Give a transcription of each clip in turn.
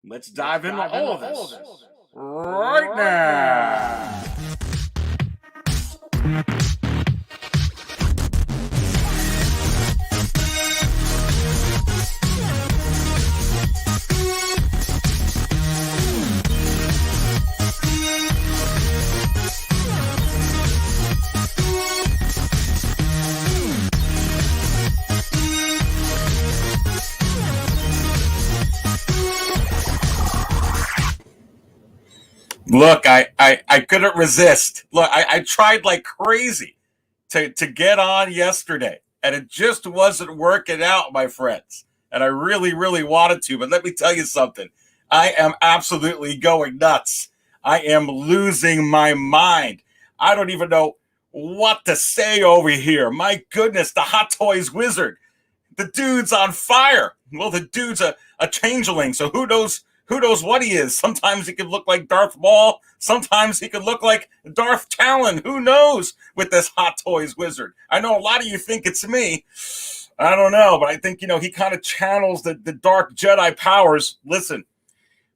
Let's dive into all of this right now. Look, I couldn't resist. Look, I tried like crazy to get on yesterday, and it just wasn't working out, my friends. And I really, really wanted to, but let me tell you something. I am absolutely going nuts. I am losing my mind. I don't even know what to say over here. My goodness, the Hot Toys wizard. The dude's on fire. Well, the dude's a changeling, so who knows what he is. Sometimes he could look like Darth Maul. Sometimes he could look like Darth Talon. Who knows with this Hot Toys wizard? I know a lot of you think it's me. I don't know, but I think, he kind of channels the dark Jedi powers. Listen,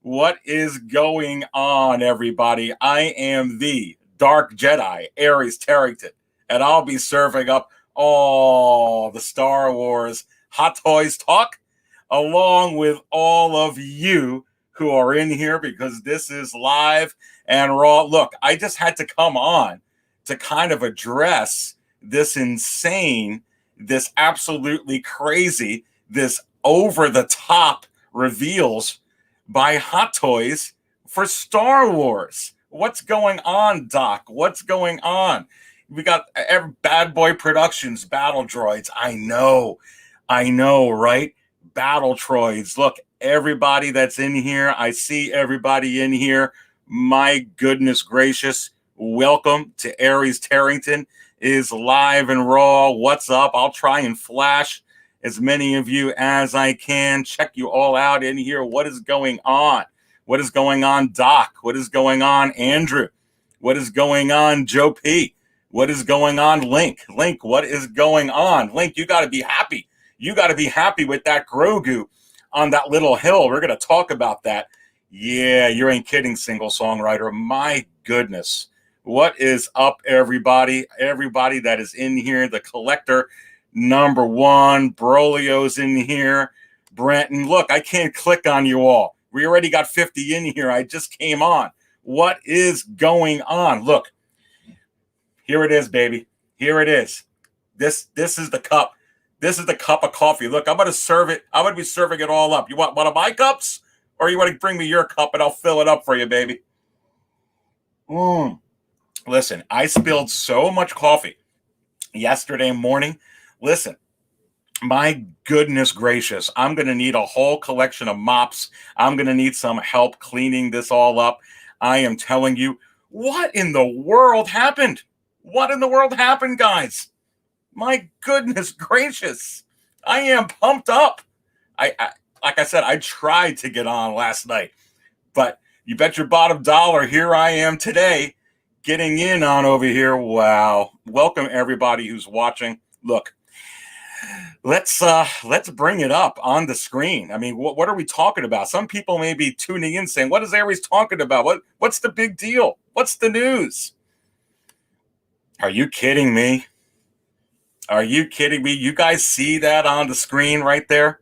what is going on, everybody? I am the Dark Jedi, Aries Tarrington, and I'll be serving up all the Star Wars Hot Toys talk along with all of you who are in here, because this is live and raw. Look, I just had to come on to kind of address this insane, this absolutely crazy, this over-the-top reveals by Hot Toys for Star Wars. What's going on, Doc? What's going on? We got Bad Boy Productions, Battle Droids. I know, right? Battle Droids. Look, everybody that's in here, I see everybody in here. My goodness gracious. Welcome to Aries Tarrington is live and raw. What's up? I'll try and flash as many of you as I can. Check you all out in here. What is going on? What is going on, Doc? What is going on, Andrew? What is going on, Joe P? What is going on, Link? Link, what is going on? Link, you got to be happy. You got to be happy with that Grogu on that little hill. We're going to talk about that. Yeah, you ain't kidding, single songwriter. My goodness. What is up, everybody? Everybody that is in here, the collector number one, Brolio's in here. Brenton, look, I can't click on you all. We already got 50 in here. I just came on. What is going on? Look, here it is, baby. Here it is. This is the cup. This is the cup of coffee. Look, I'm going to serve it. I'm going to be serving it all up. You want one of my cups? Or you want to bring me your cup and I'll fill it up for you, baby? Listen, I spilled so much coffee yesterday morning. Listen, my goodness gracious. I'm going to need a whole collection of mops. I'm going to need some help cleaning this all up. I am telling you, what in the world happened? What in the world happened, guys? My goodness gracious. I am pumped up. I like I said, I tried to get on last night, but you bet your bottom dollar, here I am today, getting in on over here. Wow. Welcome everybody who's watching. Look, let's bring it up on the screen. I mean, what are we talking about? Some people may be tuning in saying, what is Aries talking about? What's the big deal? What's the news? Are you kidding me? Are you kidding me? You guys see that on the screen right there?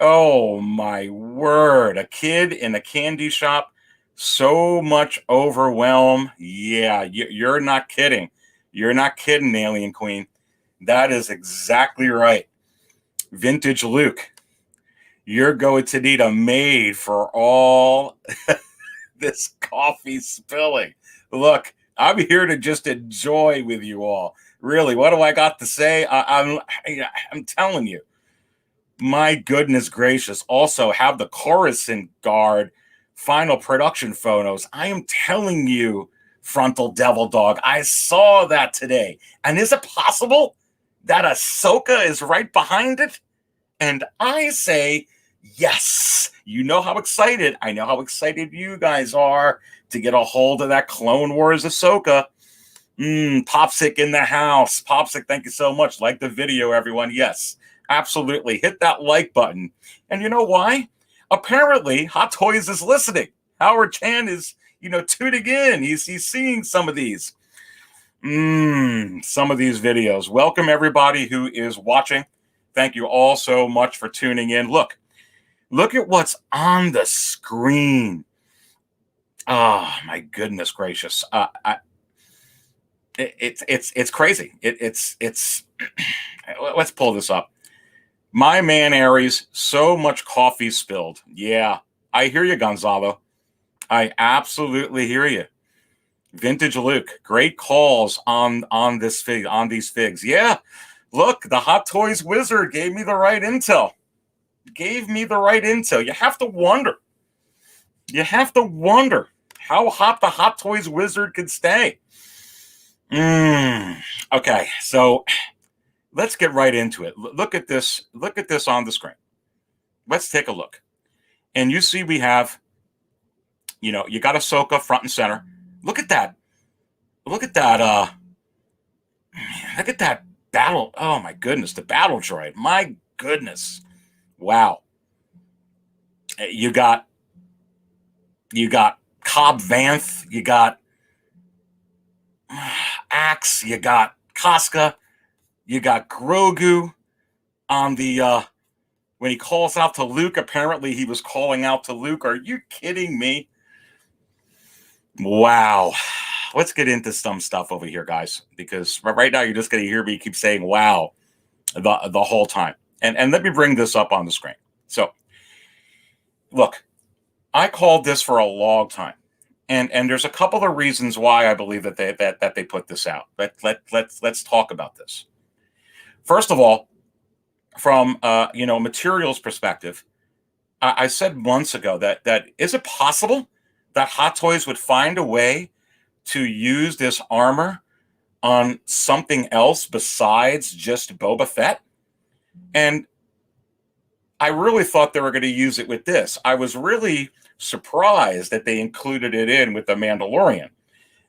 Oh, my word. A kid in a candy shop. So much overwhelm. Yeah, you're not kidding. You're not kidding, Alien Queen. That is exactly right. Vintage Luke, you're going to need a maid for all this coffee spilling. Look, I'm here to just enjoy with you all. Really, what do I got to say? I'm telling you. My goodness gracious. Also have the Coruscant Guard final production photos. I am telling you, Frontal Devil Dog, I saw that today. And is it possible that Ahsoka is right behind it? And I say, yes. You know how excited. I know how excited you guys are to get a hold of that Clone Wars Ahsoka. Popsick in the house. Popsick, thank you so much. Like the video, everyone. Yes, absolutely. Hit that like button. And you know why? apparently Hot Toys is listening. Howard Chan is, tuning in. He's seeing some of these. Some of these videos. Welcome everybody who is watching. Thank you all so much for tuning in. Look at what's on the screen. Oh my goodness gracious! It's crazy. It's let's pull this up. My man Aries, so much coffee spilled. Yeah, I hear you, Gonzalo. I absolutely hear you. Vintage Luke, great calls on these figs. Yeah, look, the Hot Toys wizard gave me the right intel. You have to wonder. How hot the Hot Toys wizard could stay. Okay, so let's get right into it. Look at this on the screen. Let's take a look. And you see we have, you got Ahsoka front and center. Look at that. Look at that battle. Oh my goodness, the battle droid. My goodness. Wow. You got Cobb Vanth, you got Axe, you got Koska, you got Grogu on the when he calls out to Luke. Apparently he was calling out to Luke. Are you kidding me? Wow. Let's get into some stuff over here, guys, because right now you're just going to hear me keep saying wow the whole time. And let me bring this up on the screen. So look, I called this for a long time. And there's a couple of reasons why I believe that they put this out. Let's talk about this. First of all, from materials perspective, I said months ago that is it possible that Hot Toys would find a way to use this armor on something else besides just Boba Fett? And I really thought they were going to use it with this. I was really surprised that they included it in with the Mandalorian,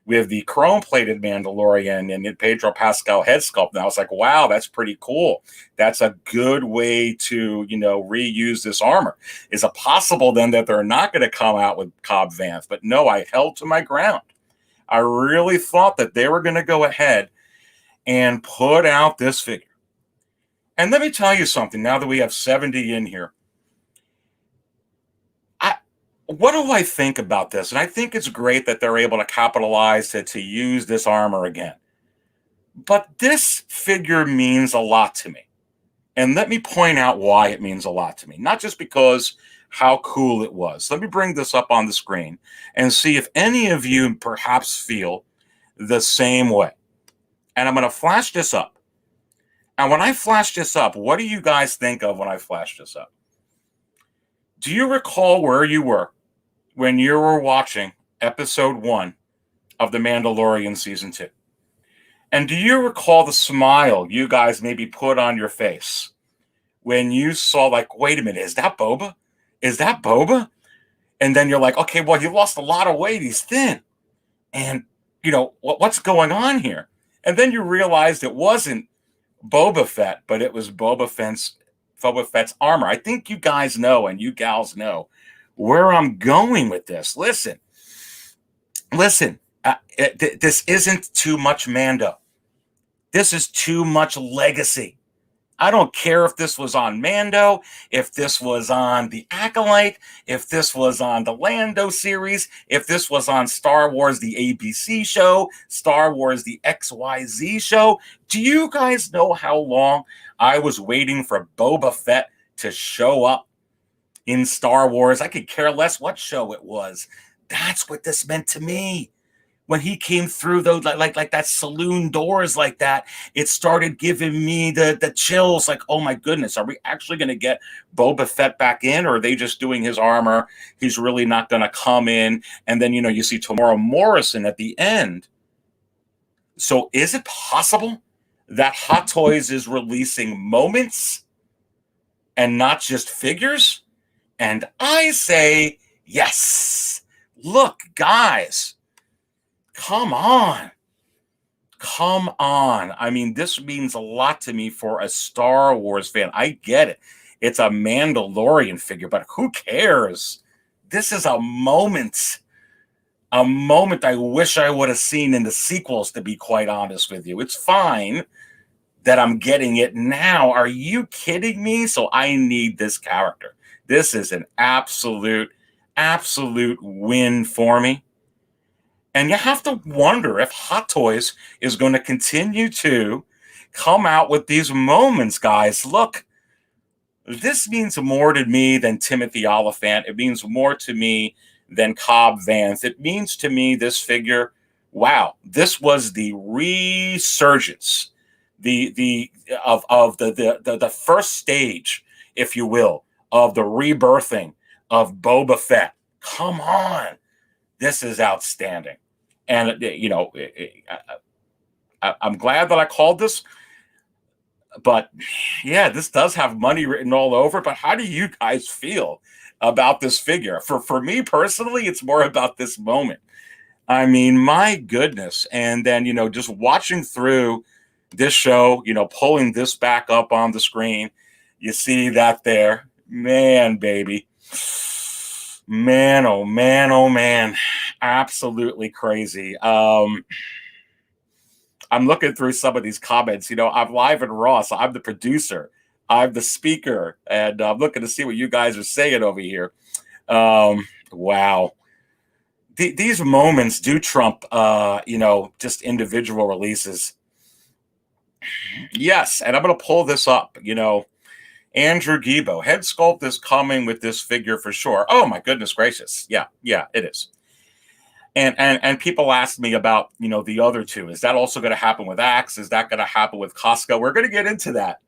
with the chrome-plated Mandalorian and the Pedro Pascal head sculpt. And I was like, wow, that's pretty cool. That's a good way to, reuse this armor. Is it possible then that they're not going to come out with Cobb Vanth? But no, I held to my ground. I really thought that they were going to go ahead and put out this figure. And let me tell you something, now that we have 70 in here. What do I think about this? And I think it's great that they're able to capitalize to use this armor again. But this figure means a lot to me. And let me point out why it means a lot to me. Not just because how cool it was. Let me bring this up on the screen and see if any of you perhaps feel the same way. And I'm going to flash this up. And when I flash this up, what do you guys think of when I flash this up? Do you recall where you were when you were watching episode 1 of The Mandalorian Season 2? And do you recall the smile you guys maybe put on your face when you saw, like, wait a minute, is that Boba? Is that Boba? And then you're like, okay, well, he lost a lot of weight. He's thin. And, what's going on here? And then you realized it wasn't Boba Fett, but it was Boba Fett's armor. I think you guys know and you gals know where I'm going with this. Listen, this isn't too much Mando. This is too much legacy. I don't care if this was on Mando, if this was on The Acolyte, if this was on the Lando series, if this was on Star Wars, the ABC show, Star Wars, the XYZ show. Do you guys know how long I was waiting for Boba Fett to show up in Star Wars? I could care less what show it was. That's what this meant to me. When he came through those like that saloon doors like that, it started giving me the chills. Like, oh my goodness, are we actually going to get Boba Fett back in, or are they just doing his armor? He's really not going to come in. And then you see Tamora Morrison at the end. So is it possible that Hot Toys is releasing moments and not just figures? And I say yes. Look, guys. Come on. I mean, this means a lot to me for a Star Wars fan. I get it. It's a Mandalorian figure, but who cares? This is a moment I wish I would have seen in the sequels, to be quite honest with you. It's fine that I'm getting it now. Are you kidding me? So I need this character. This is an absolute win for me. And you have to wonder if Hot Toys is going to continue to come out with these moments, guys. Look, this means more to me than Timothy Oliphant. It means more to me than Cobb Vanth. It means to me this figure, wow, this was the resurgence, the first stage, if you will, of the rebirthing of Boba Fett. Come on, this is outstanding, and I'm glad that I called this. But yeah, this does have money written all over. But how do you guys feel about this figure? For me personally, it's more about this moment. I mean, my goodness. And then, just watching through this show, pulling this back up on the screen, you see that there. Man, baby. Man, oh man, oh man. Absolutely crazy. I'm looking through some of these comments. I'm live and raw, so I'm the producer. I'm the speaker, and I'm looking to see what you guys are saying over here. Wow. These moments do trump, just individual releases. Yes, and I'm going to pull this up. Andrew Gibo, head sculpt is coming with this figure for sure. Oh, my goodness gracious. Yeah, it is. And people ask me about, the other two. Is that also going to happen with Axe? Is that going to happen with Koska? We're going to get into that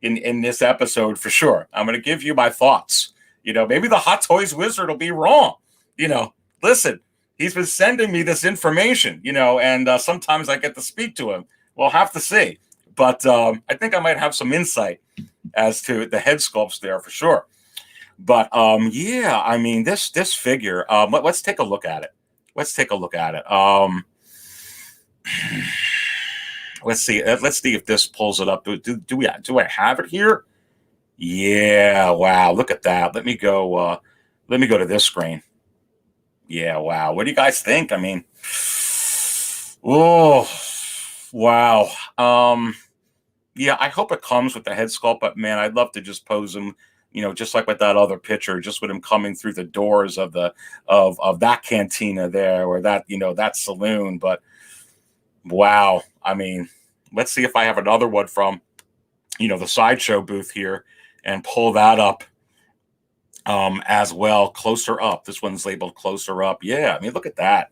in this episode for sure. I'm going to give you my thoughts. Maybe the Hot Toys wizard will be wrong. Listen, he's been sending me this information, and sometimes I get to speak to him. We'll have to see. But I think I might have some insight as to the head sculpts there for sure. But yeah, I mean, this figure, let's take a look at it. Let's take a look at it. Let's see. Let's see if this pulls it up. Do I have it here? Yeah. Wow. Look at that. Let me go to this screen. Yeah. Wow. What do you guys think? I mean, oh, wow. Yeah. I hope it comes with the head sculpt, but man, I'd love to just pose him, just like with that other picture, just with him coming through the doors of that cantina there, or that, that saloon. But wow, I mean, let's see if I have another one from, the Sideshow booth here, and pull that up as well, closer up. This one's labeled closer up. Yeah, I mean, look at that.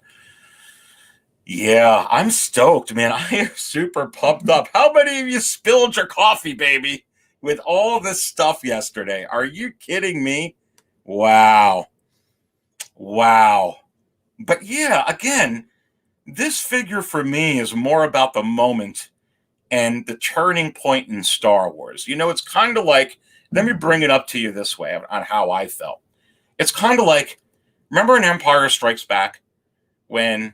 Yeah, I'm stoked, man. I am super pumped up. How many of you spilled your coffee, baby, with all this stuff yesterday? Are you kidding me? Wow. But yeah, again, this figure for me is more about the moment and the turning point in Star Wars. It's kind of like, let me bring it up to you this way on how I felt. It's kind of like, remember in Empire Strikes Back when,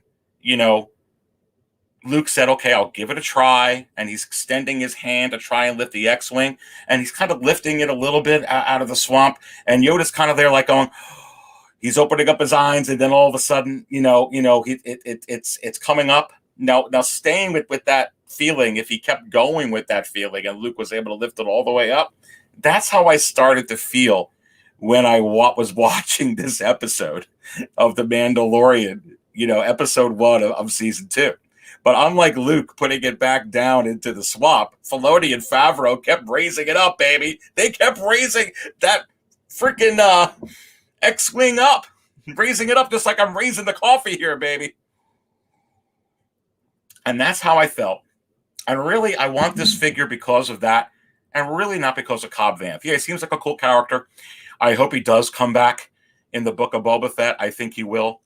Luke said, okay, I'll give it a try. And he's extending his hand to try and lift the X-Wing. And he's kind of lifting it a little bit out of the swamp. And Yoda's kind of there like going, he's opening up his eyes. And then all of a sudden, it's coming up. Now staying with that feeling, if he kept going with that feeling and Luke was able to lift it all the way up, that's how I started to feel when I was watching this episode of The Mandalorian, episode 1 of season 2. But unlike Luke putting it back down into the swamp, Filoni and Favreau kept raising it up, baby. They kept raising that freaking X-Wing up. Raising it up just like I'm raising the coffee here, baby. And that's how I felt. And really, I want this figure because of that, and really not because of Cobb Vanth. Yeah, he seems like a cool character. I hope he does come back in the Book of Boba Fett. I think he will.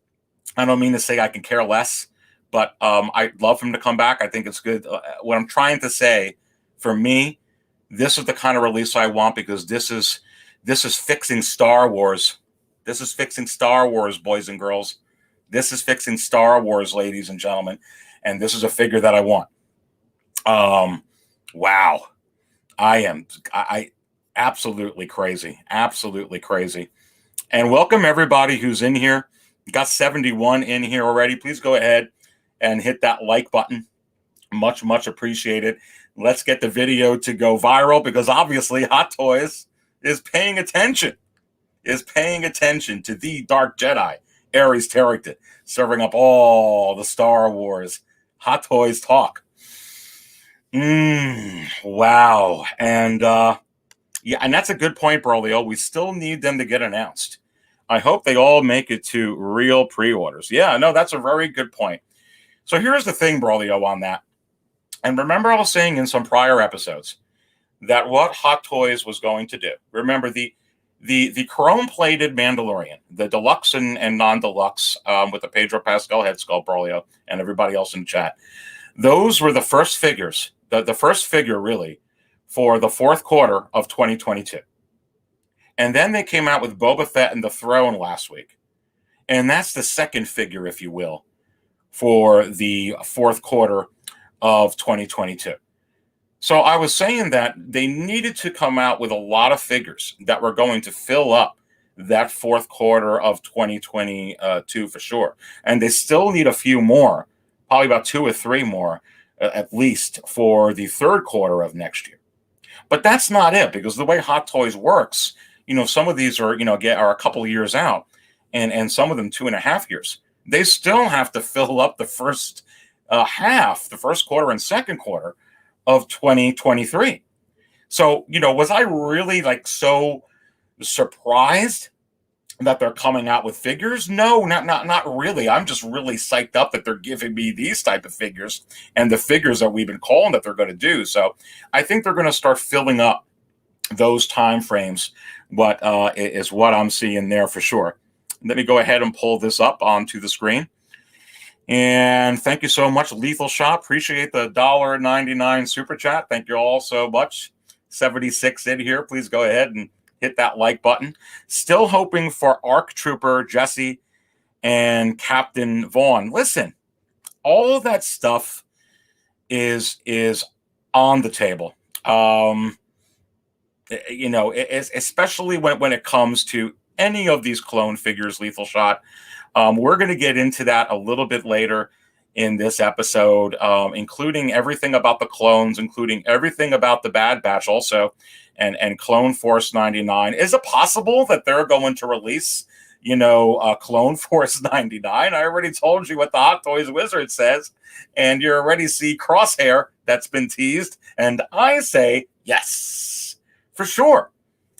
I don't mean to say I can care less, but I'd love him to come back. I think it's good. What I'm trying to say, for me, this is the kind of release I want, because this is fixing Star Wars. This is fixing Star Wars, boys and girls. This is fixing Star Wars, ladies and gentlemen. And this is a figure that I want. Wow. Absolutely crazy. Absolutely crazy. And welcome everybody who's in here. We got 71 in here already. Please go ahead and hit that like button. Much, much appreciated. Let's get the video to go viral because obviously Hot Toys is paying attention to the Dark Jedi, Rey Skywalker, serving up all the Star Wars Hot Toys talk. Wow. And yeah, and that's a good point, Berlio. We still need them to get announced. I hope they all make it to real pre-orders. Yeah, no, that's a very good point. So here's the thing, Berlio, on that. And remember I was saying in some prior episodes that what Hot Toys was going to do. Remember the chrome-plated Mandalorian, the deluxe and non-deluxe with the Pedro Pascal head sculpt, Berlio, and everybody else in the chat. Those were the first figures, the first figure really, for the fourth quarter of 2022. And then they came out with Boba Fett and the Throne last week. And that's the second figure, if you will, for the fourth quarter of 2022. So I was saying that they needed to come out with a lot of figures that were going to fill up that fourth quarter of 2022 for sure. And they still need a few more, probably about 2 or 3 more, at least for the third quarter of next year. But that's not it, because the way Hot Toys works, some of these are, are a couple of years out, and some of them 2.5 years. They still have to fill up the first half, the first quarter and second quarter of 2023. So, was I really so surprised that they're coming out with figures? No, not really. I'm just really psyched up that they're giving me these type of figures and the figures that we've been calling that they're going to do. So I think they're going to start filling up those time frames. What is what I'm seeing there for sure. Let me go ahead and pull this up onto the screen. And thank you so much, Lethal Shop. Appreciate the $1.99 super chat. Thank you all so much. 76 in here. Please go ahead and hit that like button. Still hoping for ARC Trooper Jesse and Captain Vaughn. Listen, all of that stuff is on the table. Especially when it comes to any of these clone figures, Lethal Shot. We're going to get into that a little bit later in this episode, including everything about the clones, including everything about the Bad Batch also, and Clone Force 99. Is it possible that they're going to release, Clone Force 99? I already told you what the Hot Toys Wizard says, and you already see Crosshair that's been teased, and I say yes, for sure.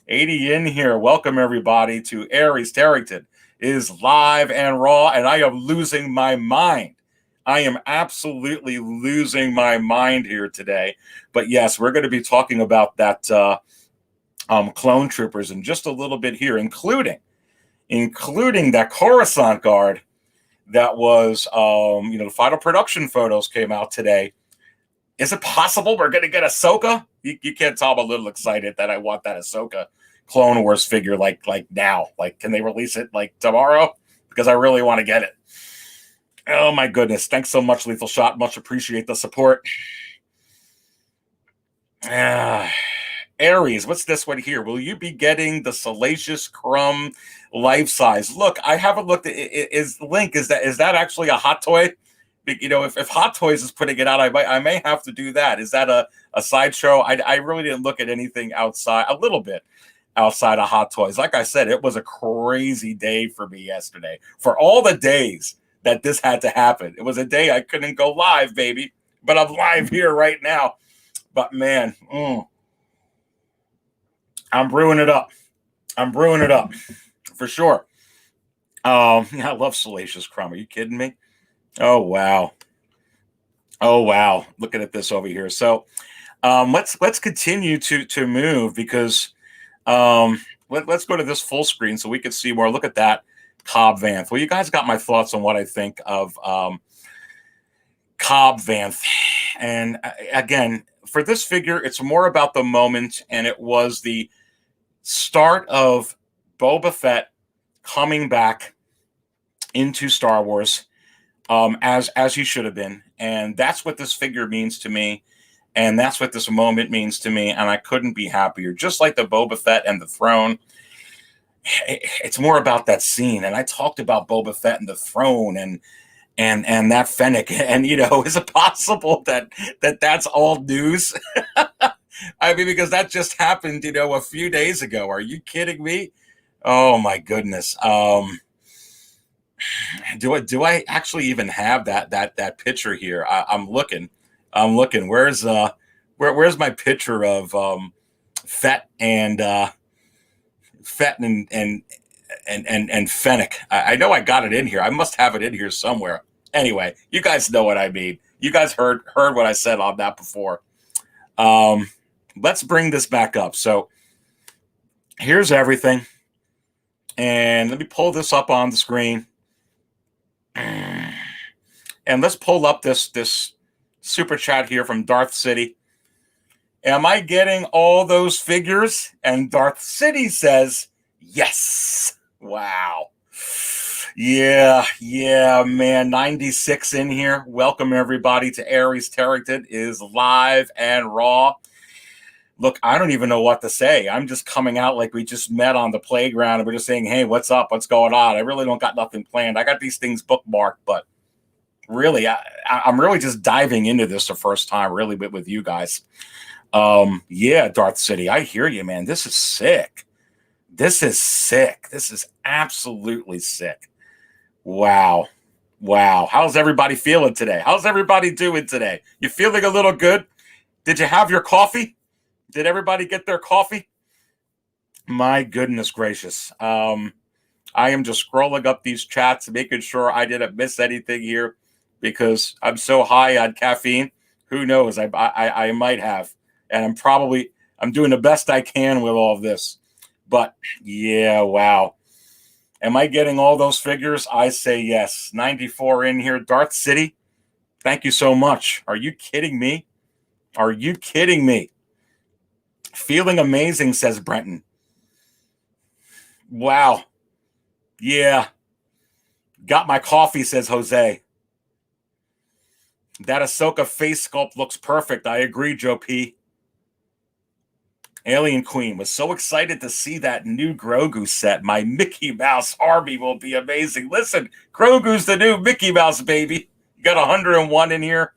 80 in here. Welcome, everybody, to Aries Tarrington is live and raw, and I am losing my mind. I am absolutely losing my mind here today. But yes, we're going to be talking about that clone troopers in just a little bit here, including that Coruscant guard that was, the final production photos came out today. Is it possible we're going to get Ahsoka? You can't tell I'm a little excited that I want that Ahsoka Clone Wars figure like now. Can they release it tomorrow? Because I really want to get it. Oh my goodness. Thanks so much, Lethal Shot. Much appreciate the support. Aries, what's this one here? Will you be getting the Salacious Crumb life size? Look, I haven't looked at it. Is that actually a Hot Toy? If Hot Toys is putting it out, I may have to do that. Is that a sideshow? I really didn't look at anything outside, a little bit outside of Hot Toys. Like I said, it was a crazy day for me yesterday. For all the days that this had to happen, it was a day I couldn't go live, baby. But I'm live here right now. But man, I'm brewing it up. For sure. I love Salacious Crumb. Are you kidding me? Oh wow. Looking at this over here. So let's continue to move, because let's go to this full screen so we can see more. Look at that Cobb Vanth. Well, you guys got my thoughts on what I think of Cobb Vanth. And again, for this figure, it's more about the moment, and it was the start of Boba Fett coming back into Star Wars as he should have been. And that's what this figure means to me. And that's what this moment means to me, and I couldn't be happier. Just like the Boba Fett and the throne, it's more about that scene. And I talked about Boba Fett and the throne and that Fennec. And, is it possible that that's all news? I mean, because that just happened, a few days ago. Are you kidding me? Oh my goodness. Do I actually even have that picture here? I'm looking. Where's my picture of Fett and Fennec? I know I got it in here. I must have it in here somewhere. Anyway, you guys know what I mean. You guys heard what I said on that before. Let's bring this back up. So here's everything. And let me pull this up on the screen. And let's pull up this super chat here from Darth City. Am I getting all those figures? And Darth City says, yes. Wow. Yeah, man. 96 in here. Welcome, everybody, to Aries Territed is live and raw. Look, I don't even know what to say. I'm just coming out like we just met on the playground and we're just saying, hey, what's up? What's going on? I really don't got nothing planned. I got these things bookmarked, but really, I'm really just diving into this the first time, really, with you guys. Yeah, Darth City, I hear you, man. This is sick. This is absolutely sick. Wow. How's everybody feeling today? How's everybody doing today? You feeling a little good? Did you have your coffee? Did everybody get their coffee? My goodness gracious. I am just scrolling up these chats, making sure I didn't miss anything here because I'm so high on caffeine. Who knows? I might have. And I'm doing the best I can with all of this. But yeah, wow. Am I getting all those figures? I say yes. 94 in here. Darth City, thank you so much. Are you kidding me? Are you kidding me? Feeling amazing, says Brenton. Wow. Yeah. Got my coffee, says Jose. That Ahsoka face sculpt looks perfect. I agree, Joe P. Alien Queen was so excited to see that new Grogu set. My Mickey Mouse army will be amazing. Listen, Grogu's the new Mickey Mouse, baby. You got 101 in here.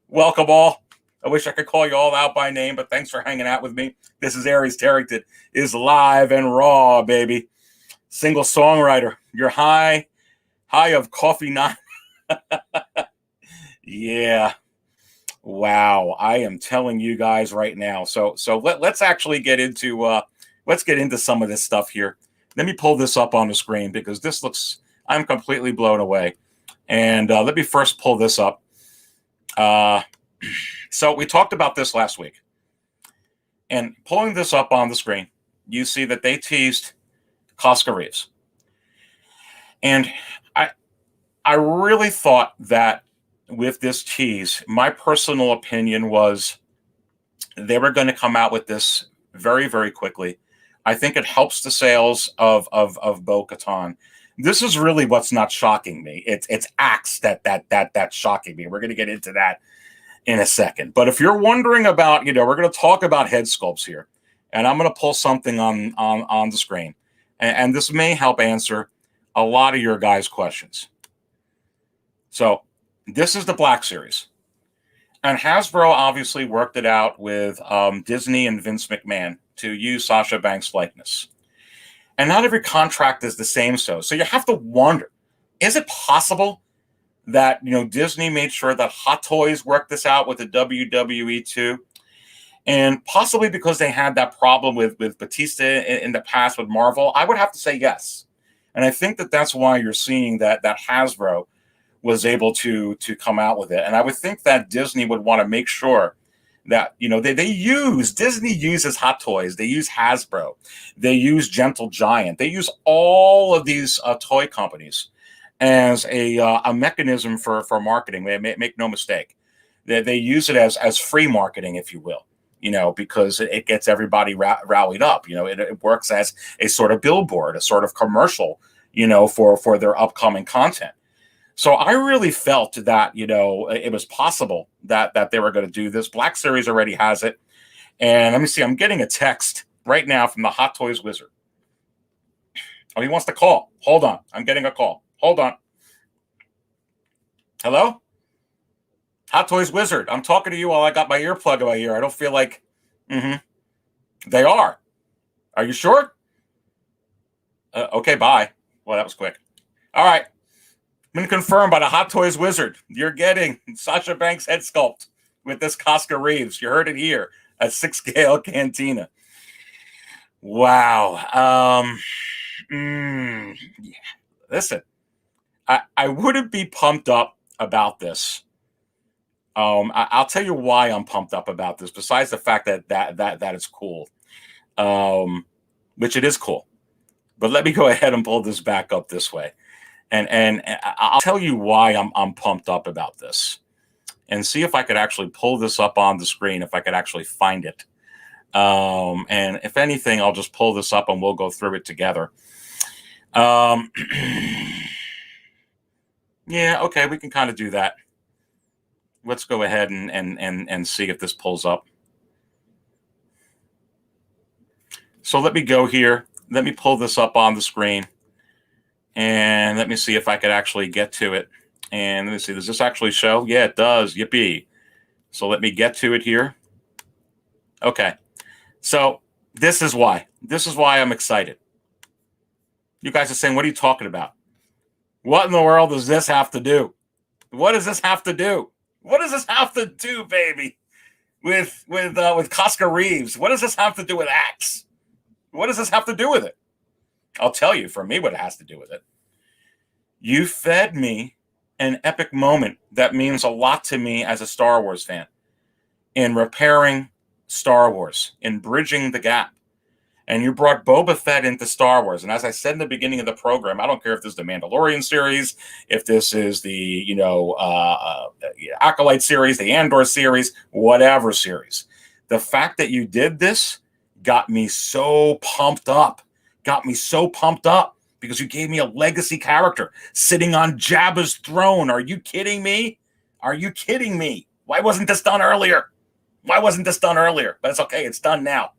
Welcome all. I wish I could call you all out by name, but thanks for hanging out with me. This is Aries Territed is live and raw, baby. Single songwriter. You're high of coffee 9. Yeah. Wow. I am telling you guys right now. So let's actually get into some of this stuff here. Let me pull this up on the screen because I'm completely blown away. And let me first pull this up. So we talked about this last week. And pulling this up on the screen, you see that they teased Koska Reeves. And I really thought that with this tease, my personal opinion was they were going to come out with this very, very quickly. I think it helps the sales of Bo-Katan. This is really what's not shocking me. It's Axe that's shocking me. We're going to get into that in a second. But if you're wondering about, we're going to talk about head sculpts here, and I'm going to pull something on the screen, and this may help answer a lot of your guys' questions. So this is the Black Series, and Hasbro obviously worked it out with Disney and Vince McMahon to use Sasha Banks' likeness. And not every contract is the same. So you have to wonder, is it possible that, Disney made sure that Hot Toys worked this out with the WWE too? And possibly because they had that problem with Batista in the past with Marvel? I would have to say yes. And I think that's why you're seeing that Hasbro was able to come out with it. And I would think that Disney would want to make sure that, Disney uses Hot Toys, they use Hasbro, they use Gentle Giant, they use all of these toy companies as a mechanism for marketing. They make no mistake. They use it as free marketing, if you will, because it gets everybody rallied up. It works as a sort of billboard, a sort of commercial, for their upcoming content. So I really felt that, it was possible that they were going to do this. Black Series already has it. And let me see, I'm getting a text right now from the Hot Toys Wizard. Oh, he wants to call. Hold on. I'm getting a call. Hold on. Hello? Hot Toys Wizard. I'm talking to you while I got my earplug in my ear. I don't feel like... They are. Are you sure? Okay, bye. Well, that was quick. All right. Been confirmed by the Hot Toys Wizard. You're getting Sasha Banks head sculpt with this Koska Reeves. You heard it here at 6-scale Cantina. Wow. Yeah. Listen, I wouldn't be pumped up about this. I'll tell you why I'm pumped up about this. Besides the fact that it's cool, which it is cool. But let me go ahead and pull this back up this way. And I'll tell you why I'm pumped up about this, and see if I could actually pull this up on the screen, if I could actually find it. And if anything, I'll just pull this up and we'll go through it together. Yeah, okay, we can kind of do that. Let's go ahead and see if this pulls up. So let me go here. Let me pull this up on the screen. And let me see if I could actually get to it. And let me see, does this actually show? Yeah, it does. Yippee. So let me get to it here. Okay. So this is why. This is why I'm excited. You guys are saying, what are you talking about? What in the world does this have to do? What does this have to do? What does this have to do, baby? With Koska Reeves? What does this have to do with Axe? What does this have to do with it? I'll tell you, for me, what it has to do with it. You fed me an epic moment that means a lot to me as a Star Wars fan in repairing Star Wars, in bridging the gap. And you brought Boba Fett into Star Wars. And as I said in the beginning of the program, I don't care if this is the Mandalorian series, if this is the, Acolyte series, the Andor series, whatever series. The fact that you did this got me so pumped up. Because you gave me a legacy character sitting on Jabba's throne. Are you kidding me? Why wasn't this done earlier? But it's okay. It's done now.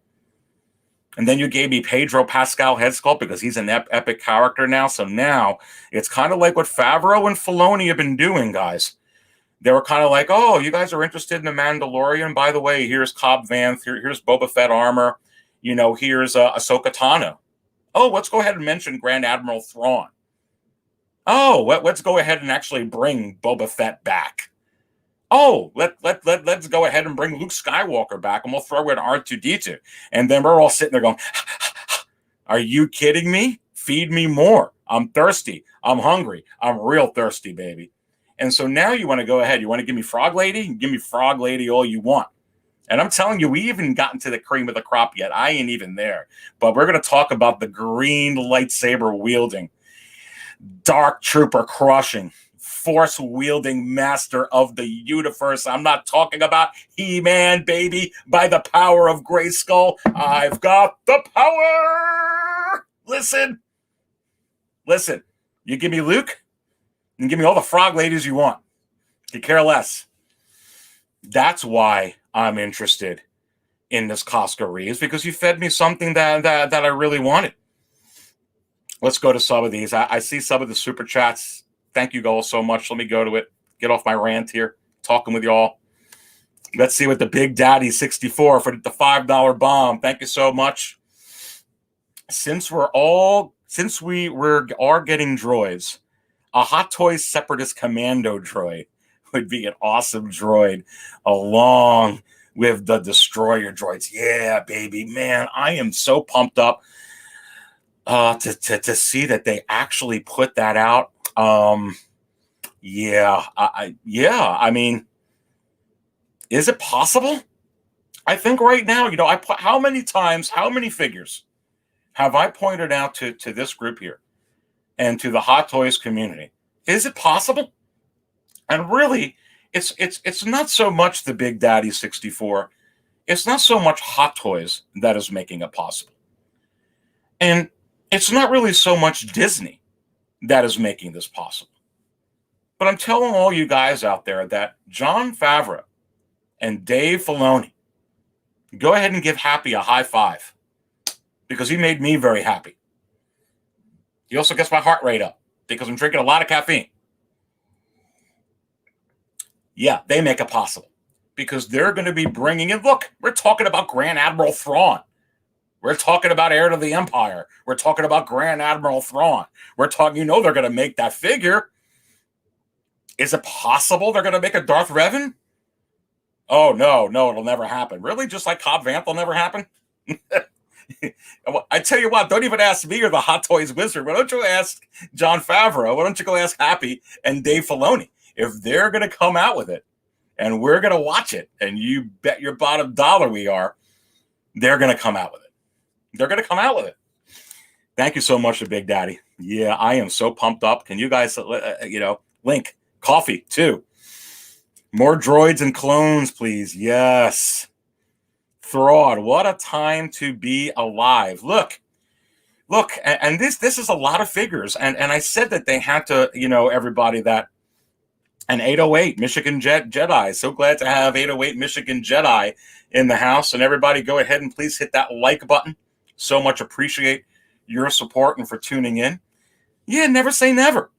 And then you gave me Pedro Pascal head sculpt because he's an epic character now. So now it's kind of like what Favreau and Filoni have been doing, guys. They were kind of like, oh, you guys are interested in the Mandalorian? By the way, here's Cobb Vanth. Here's Boba Fett armor. Here's Ahsoka Tano. Oh, let's go ahead and mention Grand Admiral Thrawn. Oh, let's go ahead and actually bring Boba Fett back. Oh, let's go ahead and bring Luke Skywalker back, and we'll throw in R2-D2. And then we're all sitting there going, are you kidding me? Feed me more. I'm thirsty. I'm hungry. I'm real thirsty, baby. And so now you want to go ahead. You want to give me Frog Lady? Give me Frog Lady all you want. And I'm telling you, we haven't gotten to the cream of the crop yet. I ain't even there. But we're going to talk about the green lightsaber wielding, dark trooper crushing, force wielding master of the universe. I'm not talking about He-Man, baby. By the power of Grayskull, I've got the power. Listen. You give me Luke, and give me all the frog ladies you want. You care less. That's why I'm interested in this Koska Reeves, because you fed me something that I really wanted. Let's go to some of these. I see some of the super chats. Thank you all so much. Let me go to it. Get off my rant here. Talking with y'all. Let's see what the Big Daddy 64 for the $5 bomb. Thank you so much. Since we are getting droids, a Hot Toys Separatist Commando droid would be an awesome droid along with the Destroyer droids. Yeah, baby, man, I am so pumped up to see that they actually put that out. I mean, is it possible? I think right now, how many figures have I pointed out to this group here and to the Hot Toys community? Is it possible? And really, it's not so much the Big Daddy 64. It's not so much Hot Toys that is making it possible. And it's not really so much Disney that is making this possible. But I'm telling all you guys out there that Jon Favreau and Dave Filoni, go ahead and give Happy a high five because he made me very happy. He also gets my heart rate up because I'm drinking a lot of caffeine. Yeah, they make it possible because they're going to be bringing in. Look, we're talking about Grand Admiral Thrawn. We're talking about Heir to the Empire. We're talking about Grand Admiral Thrawn. We're talking, they're going to make that figure. Is it possible they're going to make a Darth Revan? Oh, no, it'll never happen. Really? Just like Cobb Vanth will never happen? I tell you what, don't even ask me or the Hot Toys Wizard. Why don't you ask Jon Favreau? Why don't you go ask Happy and Dave Filoni? If they're going to come out with it and we're going to watch it, and you bet your bottom dollar we are, they're going to come out with it. They're going to come out with it. Thank you so much to Big Daddy. Yeah, I am so pumped up. Can you guys, link coffee too? More droids and clones, please. Yes. Thrawn, what a time to be alive. Look, and this is a lot of figures. And I said that they had to, everybody that an 808 Michigan Jedi. So glad to have 808 Michigan Jedi in the house. And everybody go ahead and please hit that like button. So much appreciate your support and for tuning in. Yeah, never say never.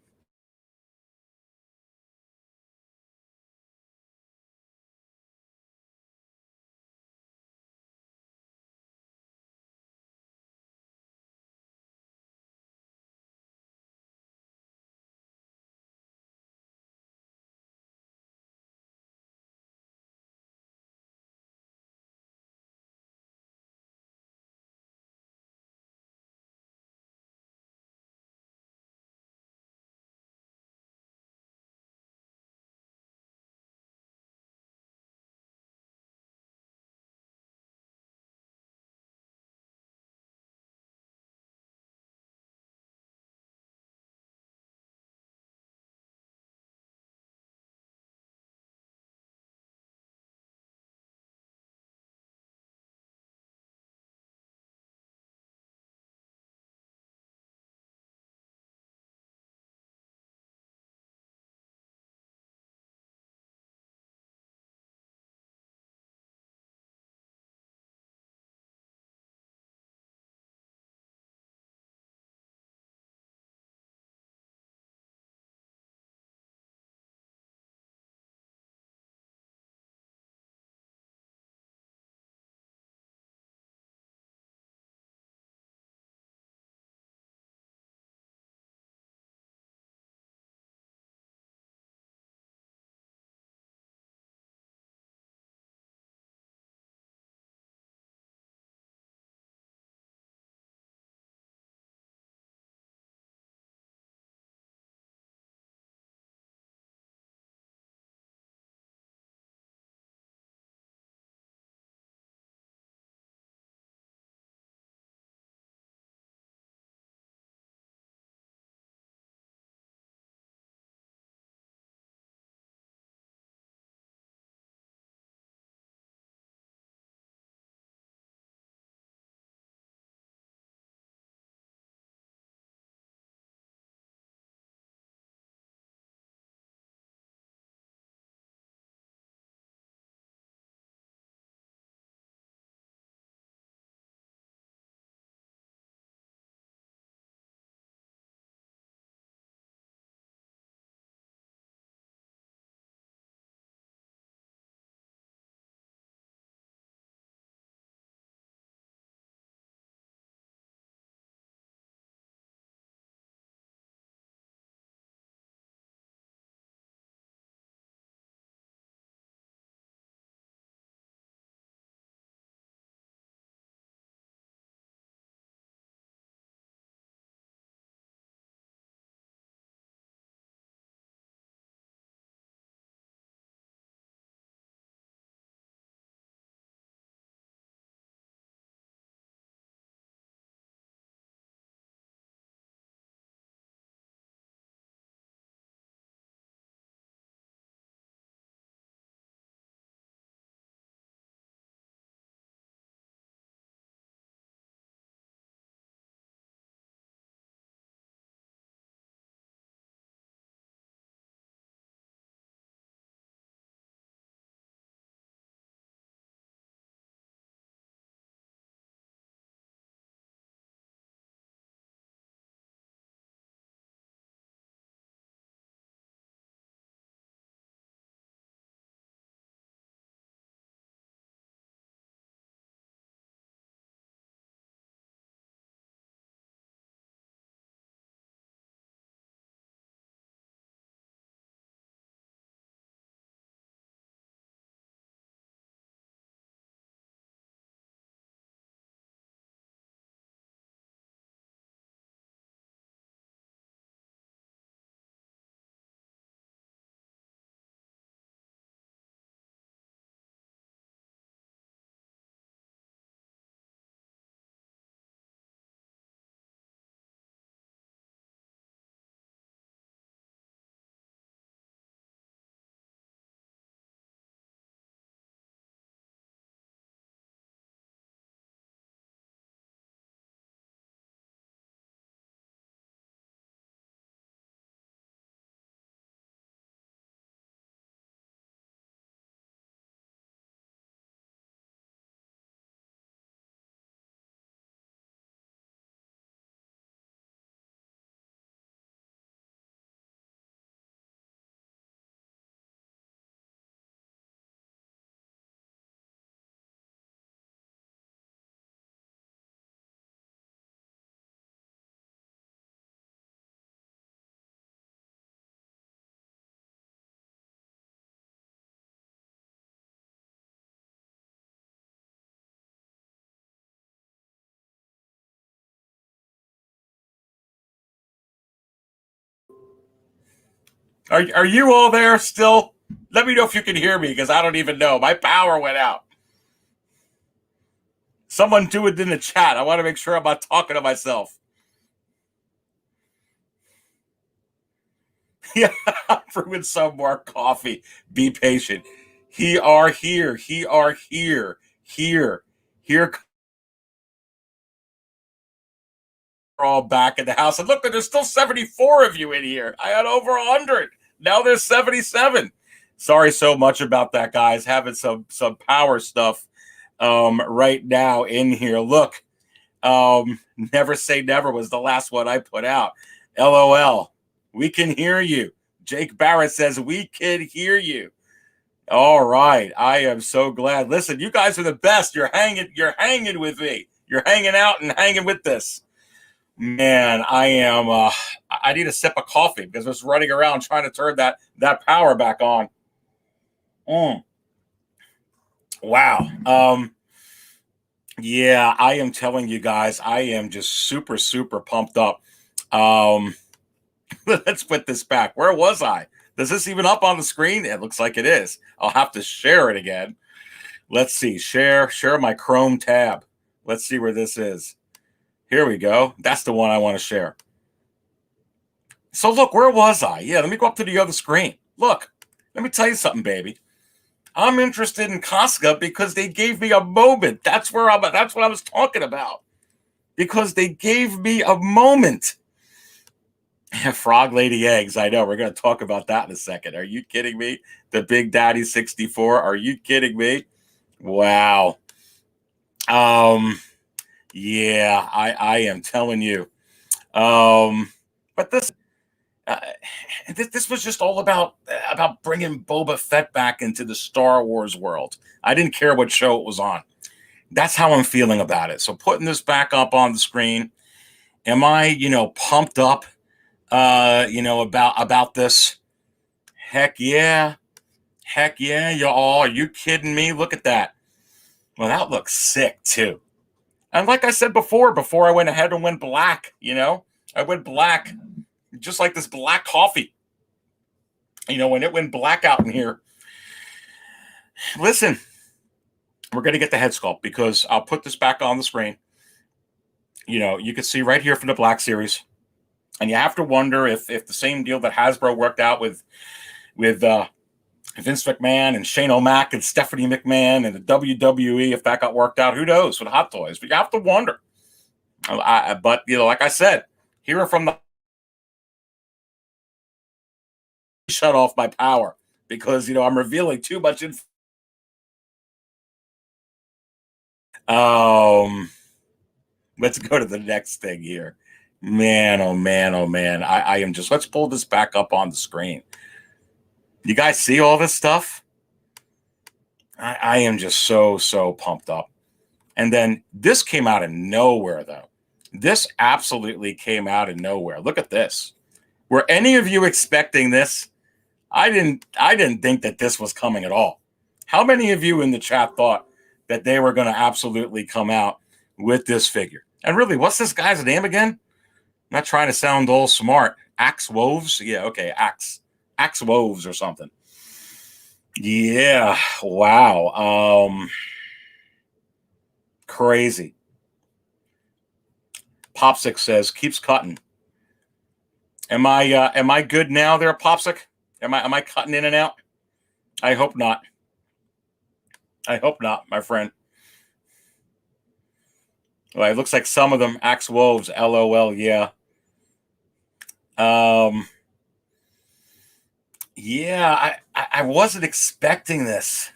Are you all there still? Let me know if you can hear me, because I don't even know. My power went out. Someone do it in the chat. I want to make sure I'm not talking to myself. Yeah, brewing some more coffee. Be patient. He are here. He are here. Here. Here. We're all back in the house. And look, there's still 74 of you in here. I had over 100. Now there's 77. Sorry so much about that, guys. Having some power stuff right now in here. Look, Never Say Never was the last one I put out. LOL. We can hear you. Jake Barrett says we can hear you. All right. I am so glad. Listen, you guys are the best. You're hanging with me. You're hanging out and hanging with this. Man, I need a sip of coffee because I was running around trying to turn that power back on. Wow. Yeah, I am telling you guys, I am just super, super pumped up. Let's put this back. Where was I? Is this even up on the screen? It looks like it is. I'll have to share it again. Let's see. Share my Chrome tab. Let's see where this is. Here we go. That's the one I want to share. So look, where was I? Yeah, let me go up to the other screen. Look, let me tell you something, baby. I'm interested in Koska because they gave me a moment. That's what I was talking about. Because they gave me a moment. Frog Lady Eggs. I know. We're going to talk about that in a second. Are you kidding me? The Big Daddy 64. Are you kidding me? Wow. Yeah, I am telling you. But this was just all about bringing Boba Fett back into the Star Wars world. I didn't care what show it was on. That's how I'm feeling about it. So putting this back up on the screen, am I, pumped up, about this? Heck yeah, y'all. Are you kidding me? Look at that. Well, that looks sick too. And like I said before I went ahead and went black, I went black, just like this black coffee. When it went black out in here. Listen, we're going to get the head sculpt because I'll put this back on the screen. You can see right here from the Black Series. And you have to wonder if the same deal that Hasbro worked out with Vince McMahon and Shane O'Mac and Stephanie McMahon and the WWE, if that got worked out, who knows with Hot Toys. But you have to wonder. But, like I said, hearing from the shut off my power because, I'm revealing too much info. Let's go to the next thing here. Man, oh man, oh man. I am just, let's pull this back up on the screen. You guys see all this stuff? I am just so pumped up. And then this came out of nowhere, though. This absolutely came out of nowhere. Look at this. Were any of you expecting this? I didn't think that this was coming at all. How many of you in the chat thought that they were going to absolutely come out with this figure? And really, what's this guy's name again? I'm not trying to sound all smart. Axe Woves? Yeah, okay, Axe Woves or something. Yeah, wow. Crazy. Popsic says, keeps cutting. Am I good now there, Popsic? Am I cutting in and out? I hope not. I hope not, my friend. Well, it looks like some of them, Axe Woves, LOL, yeah. Yeah, I wasn't expecting this.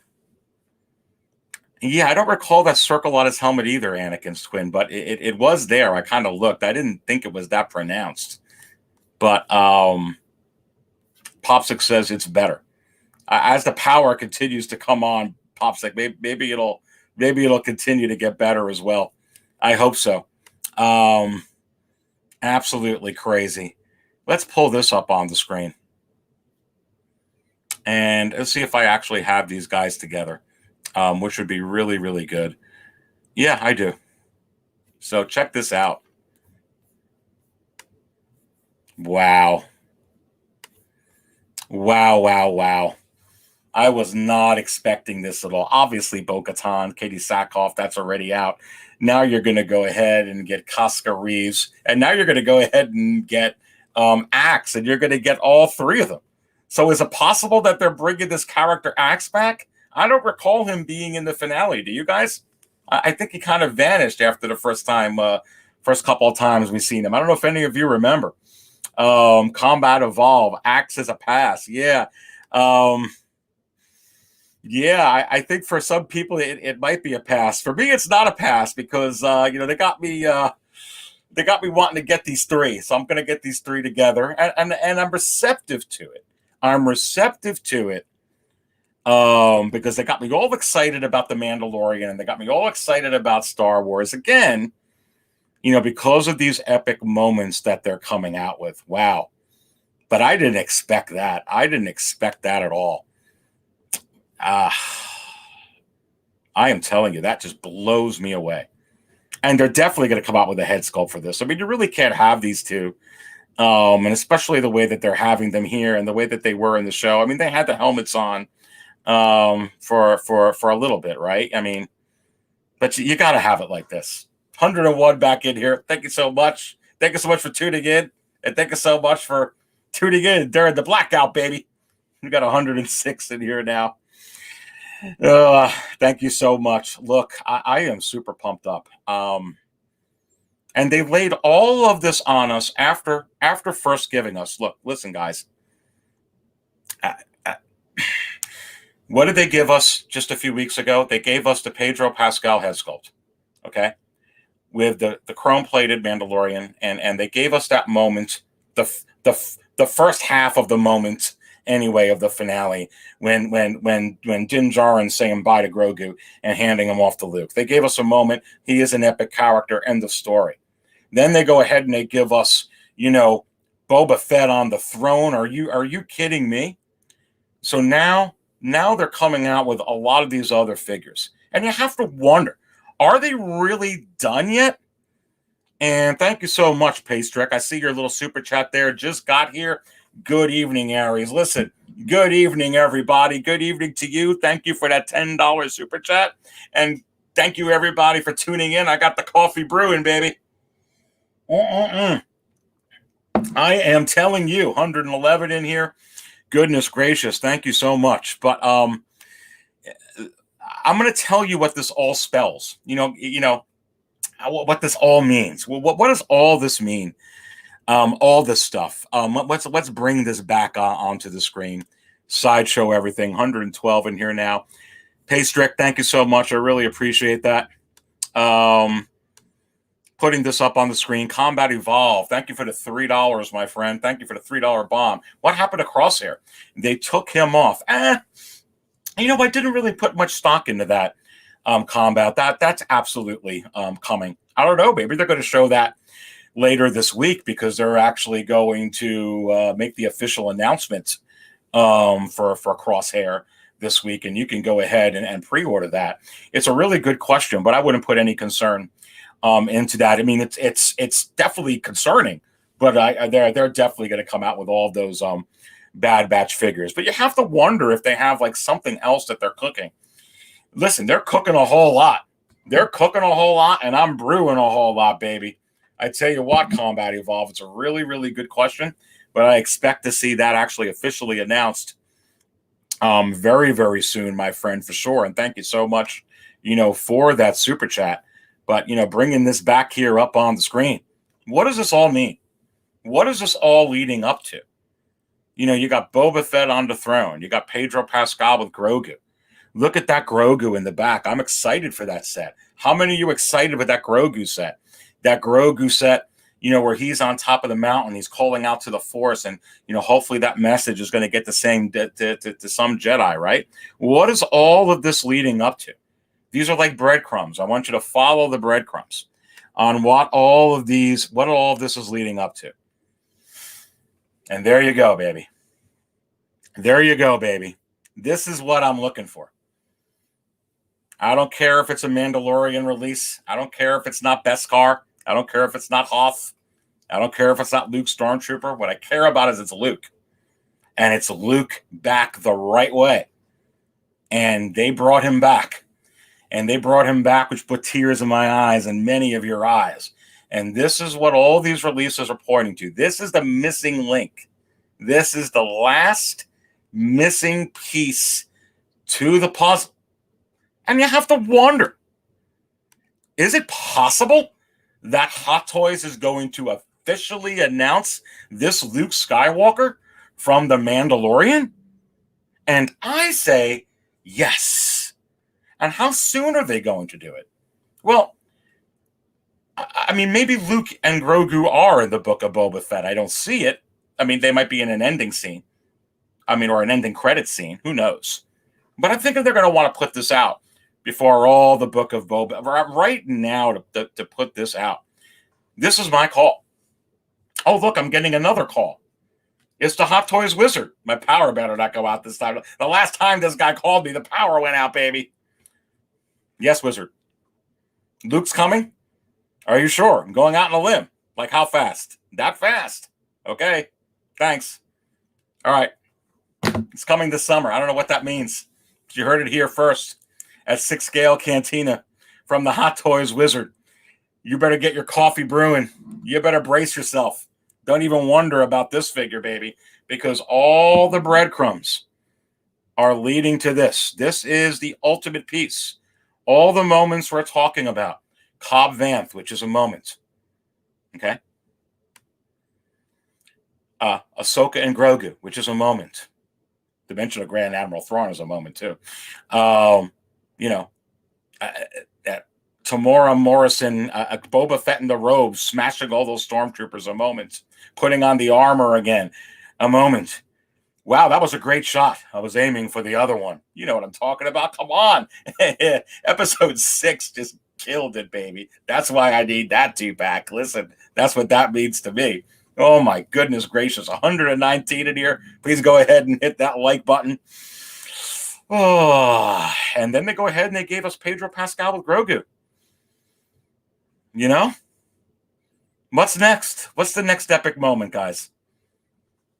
Yeah, I don't recall that circle on his helmet either, Anakin's twin, but it was there. I kind of looked. I didn't think it was that pronounced. But Popsic says it's better. As the power continues to come on, Popsic, maybe it'll continue to get better as well. I hope so. Absolutely crazy. Let's pull this up on the screen. And let's see if I actually have these guys together, which would be really, really good. Yeah, I do. So check this out. Wow. Wow. I was not expecting this at all. Obviously, Bo-Katan, Katie Sackhoff, that's already out. Now you're going to go ahead and get Koska Reeves, and now you're going to go ahead and get Axe, and you're going to get all three of them. So is it possible that they're bringing this character Axe back? I don't recall him being in the finale. Do you guys? I think he kind of vanished after the first couple of times we've seen him. I don't know if any of you remember. Combat Evolve, Axe is a pass. Yeah. I think for some people it might be a pass. For me, it's not a pass because they got me wanting to get these three, so I'm going to get these three together, and I'm receptive to it. Because they got me all excited about the Mandalorian, and they got me all excited about Star Wars again. Because of these epic moments that they're coming out with. Wow, but I didn't expect that. I didn't expect that at all. I am telling you, that just blows me away. And they're definitely going to come out with a head sculpt for this. I mean, you really can't have these two. And especially the way that they're having them here and the way that they were in the show. I mean, they had the helmets on for a little bit, right? I mean, but you got to have it like this. 101 back in here. Thank you so much. Thank you so much for tuning in. And thank you so much for tuning in during the blackout, baby. We got 106 in here now. Thank you so much. Look, I am super pumped up. And they laid all of this on us after first giving us, look, listen, guys. What did they give us just a few weeks ago? They gave us the Pedro Pascal head sculpt, okay, with the chrome-plated Mandalorian, and they gave us that moment, the first half of the moment, anyway, of the finale, when Din Djarin's saying bye to Grogu and handing him off to Luke. They gave us a moment. He is an epic character. End of story. Then they go ahead and they give us, Boba Fett on the throne. Are you kidding me? So now they're coming out with a lot of these other figures. And you have to wonder, are they really done yet? And thank you so much, Paystrick. I see your little super chat there. Just got here. Good evening, Aries. Listen, good evening, everybody. Good evening to you. Thank you for that $10 super chat. And thank you, everybody, for tuning in. I got the coffee brewing, baby. I am telling you, 111 in here. Goodness gracious. Thank you so much. But I'm going to tell you what this all spells. What this all means. What does all this mean? All this stuff. Let's bring this back onto the screen. Sideshow everything. 112 in here now. Paystrick, thank you so much. I really appreciate that. Putting this up on the screen. Combat Evolve. Thank you for the $3, my friend. Thank you for the $3 bomb. What happened to Crosshair? They took him off. I didn't really put much stock into that combat. That's absolutely coming. I don't know. Maybe they're going to show that later this week because they're actually going to make the official announcement for Crosshair this week, and you can go ahead and pre-order that. It's a really good question, but I wouldn't put any concern into that. I mean, it's definitely concerning, but they're definitely going to come out with all of those Bad Batch figures. But you have to wonder if they have like something else that they're cooking. Listen, they're cooking a whole lot. And I'm brewing a whole lot, baby. I tell you what, Combat Evolve, it's a really, really good question, but I expect to see that actually officially announced very, very soon, my friend, for sure. And thank you so much, for that super chat. But, bringing this back here up on the screen, what does this all mean? What is this all leading up to? You got Boba Fett on the throne. You got Pedro Pascal with Grogu. Look at that Grogu in the back. I'm excited for that set. How many of you excited with that Grogu set? That Grogu set, where he's on top of the mountain, he's calling out to the Force, and, hopefully that message is going to get the same to some Jedi, right? What is all of this leading up to? These are like breadcrumbs. I want you to follow the breadcrumbs on what all of this is leading up to. And there you go, baby. This is what I'm looking for. I don't care if it's a Mandalorian release. I don't care if it's not Beskar. I don't care if it's not Hoth. I don't care if it's not Luke Stormtrooper. What I care about is it's Luke. and it's Luke back the right way. And they brought him back. And they brought him back, which put tears in my eyes and many of your eyes. And this is what all these releases are pointing to. This is the missing link. This is the last missing piece to the puzzle. And you have to wonder, is it possible that Hot Toys is going to officially announce this Luke Skywalker from The Mandalorian? And I say yes. And how soon are they going to do it? Well, I mean, maybe Luke and Grogu are in the book of Boba Fett. I don't see it. I mean, they might be in an ending scene. I mean, or an ending credit scene. Who knows? But I think they're going to want to put this out before all the book of Boba. Right now, to put this out. This is my call. Oh, look, I'm getting another call. It's the Hot Toys Wizard. My power better not go out this time. The last time this guy called me, the power went out, baby. Yes, Wizard. Luke's coming? Are you sure? I'm going out on a limb. Like how fast? That fast. Okay. Thanks. All right. It's coming this summer. I don't know what that means. You heard it here first at 6 Scale Cantina from the Hot Toys Wizard. You better get your coffee brewing. You better brace yourself. Don't even wonder about this figure, baby, because all the breadcrumbs are leading to this. This is the ultimate piece. All the moments we're talking about. Cobb Vanth, which is a moment. Okay? Ahsoka and Grogu, which is a moment. To mention of Grand Admiral Thrawn is a moment, too. Tamora Morrison, Boba Fett in the robes, smashing all those stormtroopers, a moment. Putting on the armor again, a moment. Wow, that was a great shot. I was aiming for the other one. You know what I'm talking about. Come on. Episode 6 just killed it, baby. That's why I need that 2-pack. Listen, that's what that means to me. Oh, my goodness gracious. 119 in here. Please go ahead and hit that like button. Oh, and then they go ahead and they gave us Pedro Pascal with Grogu. You know? What's next? What's the next epic moment, guys?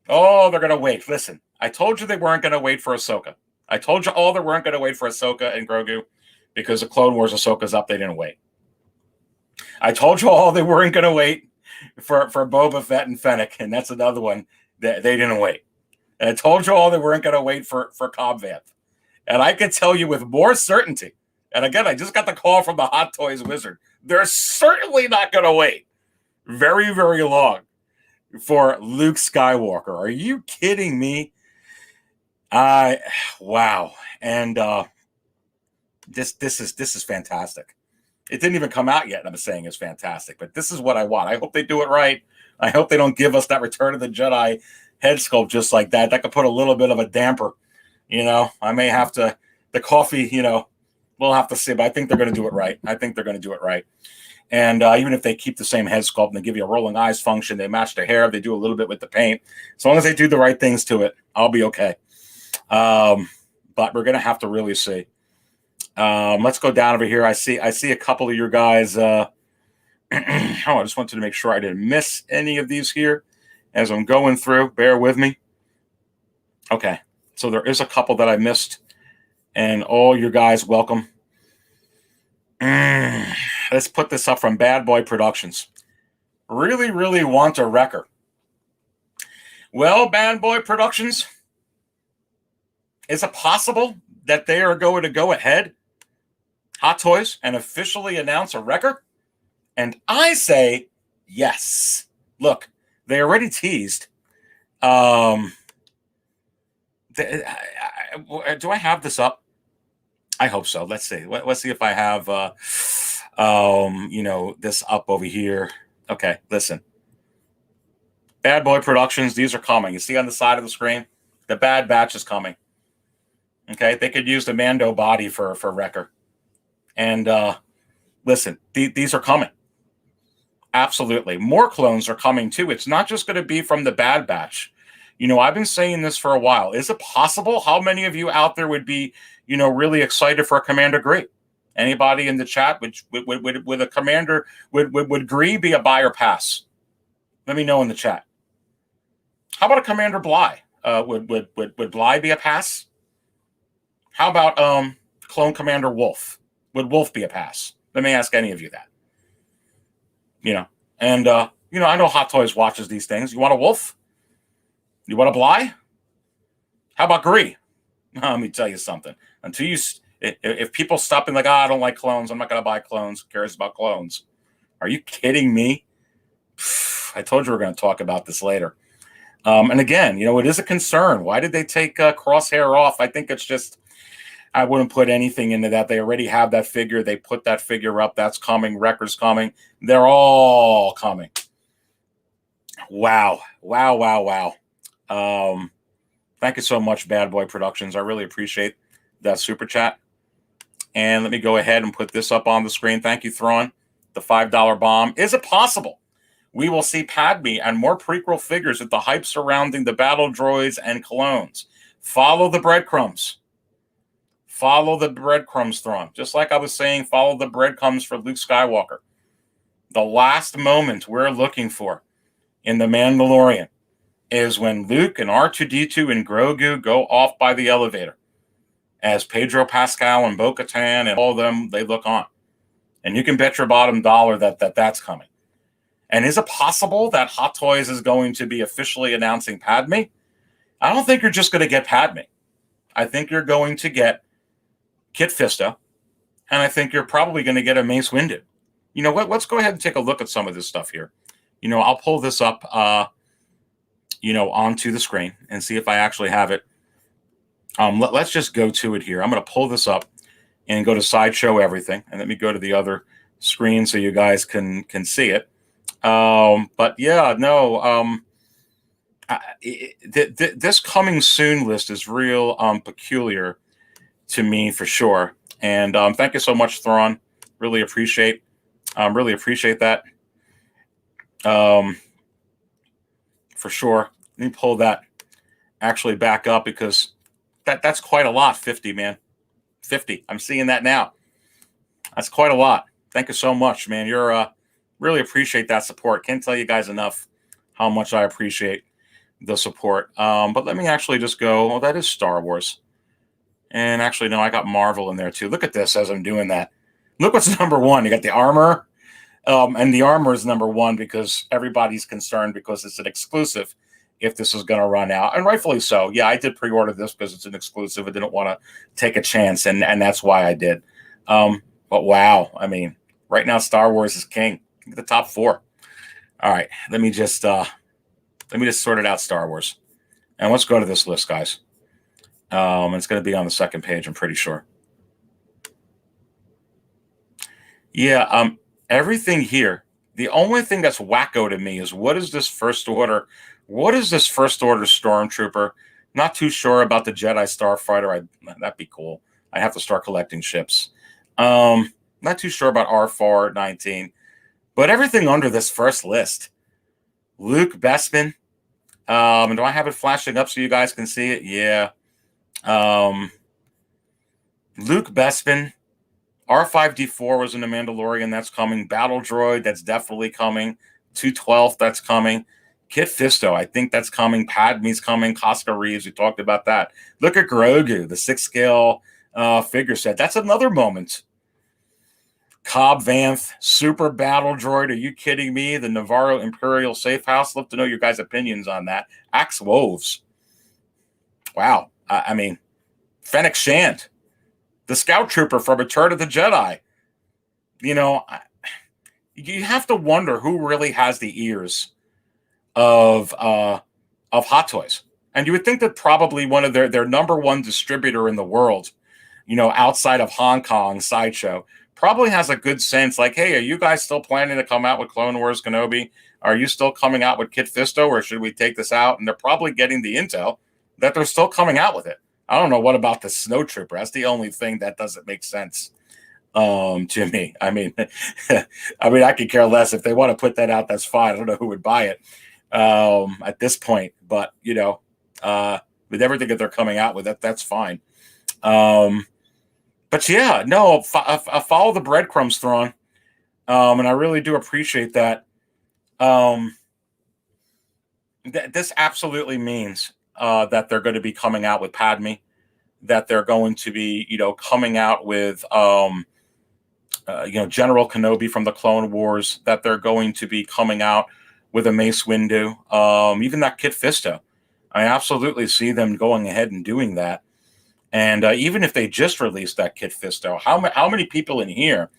Oh, they're going to wait. Listen, I told you they weren't going to wait for Ahsoka. I told you all they weren't going to wait for Ahsoka and Grogu because the Clone Wars Ahsoka's up. They didn't wait. I told you all they weren't going to wait for Boba Fett and Fennec, and that's another one that they didn't wait. And I told you all they weren't going to wait for Cobb Vanth. And I can tell you with more certainty, and again, I just got the call from the Hot Toys Wizard, they're certainly not going to wait very, very long for Luke Skywalker. Are you kidding me? Wow. And this is fantastic. It didn't even come out yet, and I'm saying it's fantastic. But this is what I want. I hope they do it right. I hope they don't give us that Return of the Jedi head sculpt just like that. That could put a little bit of a damper. You know, I may have to, the coffee, you know, we'll have to see. But I think they're going to do it right. I think they're going to do it right. And even if they keep the same head sculpt and they give you a rolling eyes function, they match the hair, they do a little bit with the paint. As long as they do the right things to it, I'll be okay. But we're going to have to really see. Let's go down over here. I see a couple of your guys. I just wanted to make sure I didn't miss any of these here as I'm going through. Bear with me. Okay. So there is a couple that I missed. And all your guys, welcome. Let's put this up from Bad Boy Productions. Really, really want a wrecker. Well, Bad Boy Productions, is it possible that they are going to go ahead, Hot Toys, and officially announce a wrecker? And I say yes. Look, they already teased. Do I have this up? I hope so. Let's see. Let's see if I have, this up over here. Okay, listen. Bad Boy Productions, these are coming. You see on the side of the screen? The Bad Batch is coming. Okay, they could use the Mando body for Wrecker. And listen, these are coming. Absolutely. More clones are coming too. It's not just going to be from the Bad Batch. You know, I've been saying this for a while. Is it possible? How many of you out there would be, really excited for a Commander Greef? Anybody in the chat with a Commander, would Greef be a buy or pass? Let me know in the chat. How about a Commander Bly? Would Bly be a pass? How about Clone Commander Wolf? Would Wolf be a pass? Let me ask any of you that. And I know Hot Toys watches these things. You want a Wolf? You want a Bly? How about Greef? Let me tell you something. If people stop being like, I don't like clones, I'm not going to buy clones. Who cares about clones? Are you kidding me? I told you we're going to talk about this later. And again, it is a concern. Why did they take Crosshair off? I think it's just, I wouldn't put anything into that. They already have that figure. They put that figure up. That's coming. Wrecker's coming. They're all coming. Wow. Thank you so much, Bad Boy Productions. I really appreciate that super chat. And let me go ahead and put this up on the screen. Thank you, Thrawn. The $5 bomb. Is it possible we will see Padme and more prequel figures with the hype surrounding the battle droids and clones? Follow the breadcrumbs. Follow the breadcrumbs, Thrawn. Just like I was saying, follow the breadcrumbs for Luke Skywalker. The last moment we're looking for in The Mandalorian is when Luke and R2-D2 and Grogu go off by the elevator as Pedro Pascal and Bo-Katan and all of them, they look on. And you can bet your bottom dollar that's coming. And is it possible that Hot Toys is going to be officially announcing Padme? I don't think you're just going to get Padme. I think you're going to get Kit Fisto, and I think you're probably going to get a Mace Windu. You know what? Let's go ahead and take a look at some of this stuff here. I'll pull this up, onto the screen and see if I actually have it. Let's just go to it here. I'm going to pull this up and go to Sideshow Everything, and let me go to the other screen so you guys can see it. But yeah, no. This coming soon list is real peculiar to me for sure. And thank you so much, Thrawn. Really appreciate that. For sure. Let me pull that actually back up because that's quite a lot. 50, man. 50. I'm seeing that now. That's quite a lot. Thank you so much, man. You're really appreciate that support. Can't tell you guys enough how much I appreciate the support. But let me actually just go. Well, that is Star Wars. And actually, no, I got Marvel in there too. Look at this as I'm doing that. Look what's number one. You got the armor. And the armor is number one because everybody's concerned because it's an exclusive if this is going to run out. And rightfully so. Yeah, I did pre-order this because it's an exclusive. I didn't want to take a chance, and that's why I did. But wow, I mean, right now Star Wars is king. The top 4. All right, let me just sort it out, Star Wars. And let's go to this list, guys. It's going to be on the second page, I'm pretty sure. Yeah, everything here. The only thing that's wacko to me is what is this First Order? What is this First Order Stormtrooper? Not too sure about the Jedi Starfighter. That'd be cool. I have to start collecting ships. Not too sure about R4-19. But everything under this first list. Luke Bespin. And do I have it flashing up so you guys can see it? Yeah. Luke Bespin. R5-D4 was in The Mandalorian. That's coming. Battle Droid. That's definitely coming. 212. That's coming. Kit Fisto. I think that's coming. Padme's coming. Koska Reeves. We talked about that. Look at Grogu, the 6-scale figure set. That's another moment. Cobb Vanth, Super Battle Droid. Are you kidding me? The Navarro Imperial Safe House. Love to know your guys' opinions on that. Axe Woves. Wow. I mean, Fennec Shand. The Scout Trooper from Return of the Jedi. You have to wonder who really has the ears of Hot Toys. And you would think that probably one of their number one distributor in the world, outside of Hong Kong, Sideshow, probably has a good sense like, hey, are you guys still planning to come out with Clone Wars Kenobi? Are you still coming out with Kit Fisto, or should we take this out? And they're probably getting the intel that they're still coming out with it. I don't know what about the Snow Trooper. That's the only thing that doesn't make sense to me. I mean, I could care less. If they want to put that out, that's fine. I don't know who would buy it at this point. But, with everything that they're coming out with, that's fine. But yeah, no, follow the breadcrumbs, Thrawn. And I really do appreciate that. This absolutely means that they're going to be coming out with Padme, that they're going to be, coming out with, General Kenobi from the Clone Wars, that they're going to be coming out with a Mace Windu, even that Kit Fisto. I absolutely see them going ahead and doing that. And even if they just released that Kit Fisto, how many people in here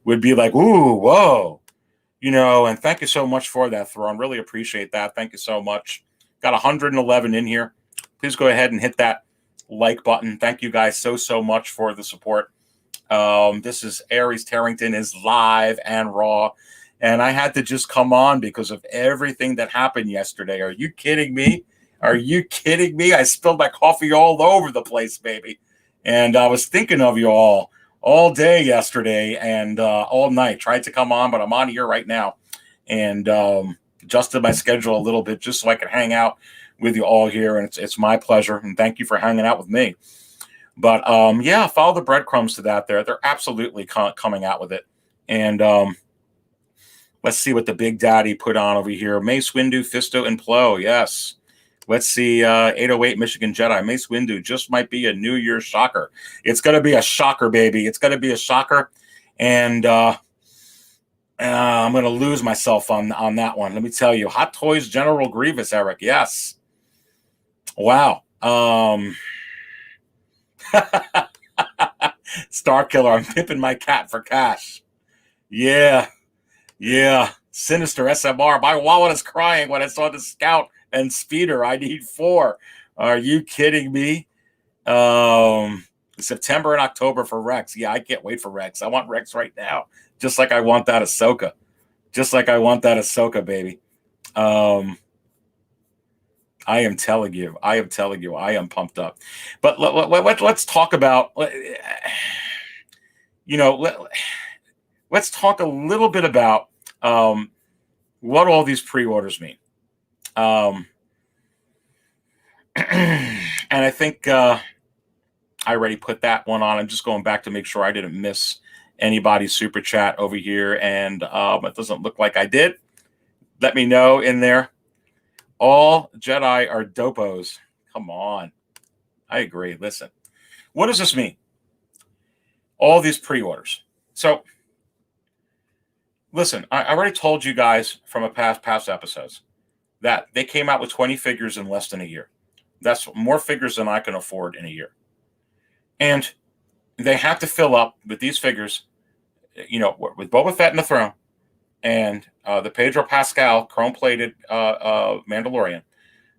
would be like, ooh, whoa, and thank you so much for that, Thrawn. Really appreciate that. Thank you so much. Got 111 in here. Please go ahead and hit that like button. Thank you guys so much for the support. This is Aries Tarrington is live and raw. And I had to just come on because of everything that happened yesterday. Are you kidding me? Are you kidding me? I spilled my coffee all over the place, baby. And I was thinking of you all day yesterday and all night. Tried to come on, but I'm on here right now. And adjusted my schedule a little bit just so I could hang out with you all here. And it's my pleasure. And thank you for hanging out with me. But, follow the breadcrumbs to that there. They're absolutely coming out with it. And let's see what the Big Daddy put on over here. Mace Windu, Fisto, and Plo. Yes. Let's see, 808 Michigan Jedi. Mace Windu just might be a New Year's shocker. It's going to be a shocker, baby. It's going to be a shocker. And I'm going to lose myself on that one. Let me tell you. Hot Toys General Grievous, Eric. Yes. Wow. Star Killer, I'm pimping my cat for cash. Yeah. Sinister SMR. My wallet is crying when I saw the Scout and Speeder. I need 4. Are you kidding me? September and October for Rex. Yeah, I can't wait for Rex. I want Rex right now. Just like I want that Ahsoka. Baby. I am telling you, I am pumped up. But let's talk about, let's talk a little bit about what all these pre-orders mean. And I think I already put that one on. I'm just going back to make sure I didn't miss anybody's super chat over here. And it doesn't look like I did. Let me know in there. All Jedi are dopos. Come on. I agree. Listen, what does this mean? All these pre-orders. So, listen, I already told you guys from a past episodes that they came out with 20 figures in less than a year. That's more figures than I can afford in a year. And they have to fill up with these figures, with Boba Fett in the throne and the Pedro Pascal chrome-plated Mandalorian.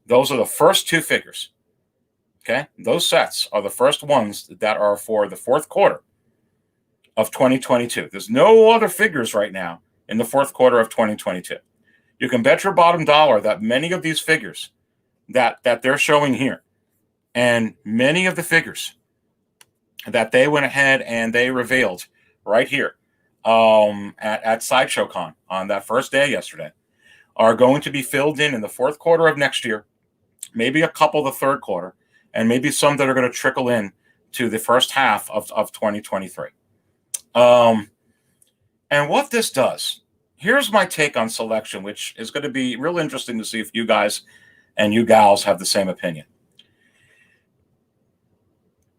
Those are the first 2 figures. Okay? Those sets are the first ones that are for the fourth quarter of 2022. There's no other figures right now in the fourth quarter of 2022. You can bet your bottom dollar that many of these figures that they're showing here and many of the figures that they went ahead and they revealed right here at Sideshow Con on that first day yesterday are going to be filled in the fourth quarter of next year, maybe a couple the third quarter, and maybe some that are going to trickle in to the first half of 2023. And what this does, here's my take on selection, which is going to be real interesting to see if you guys and you gals have the same opinion.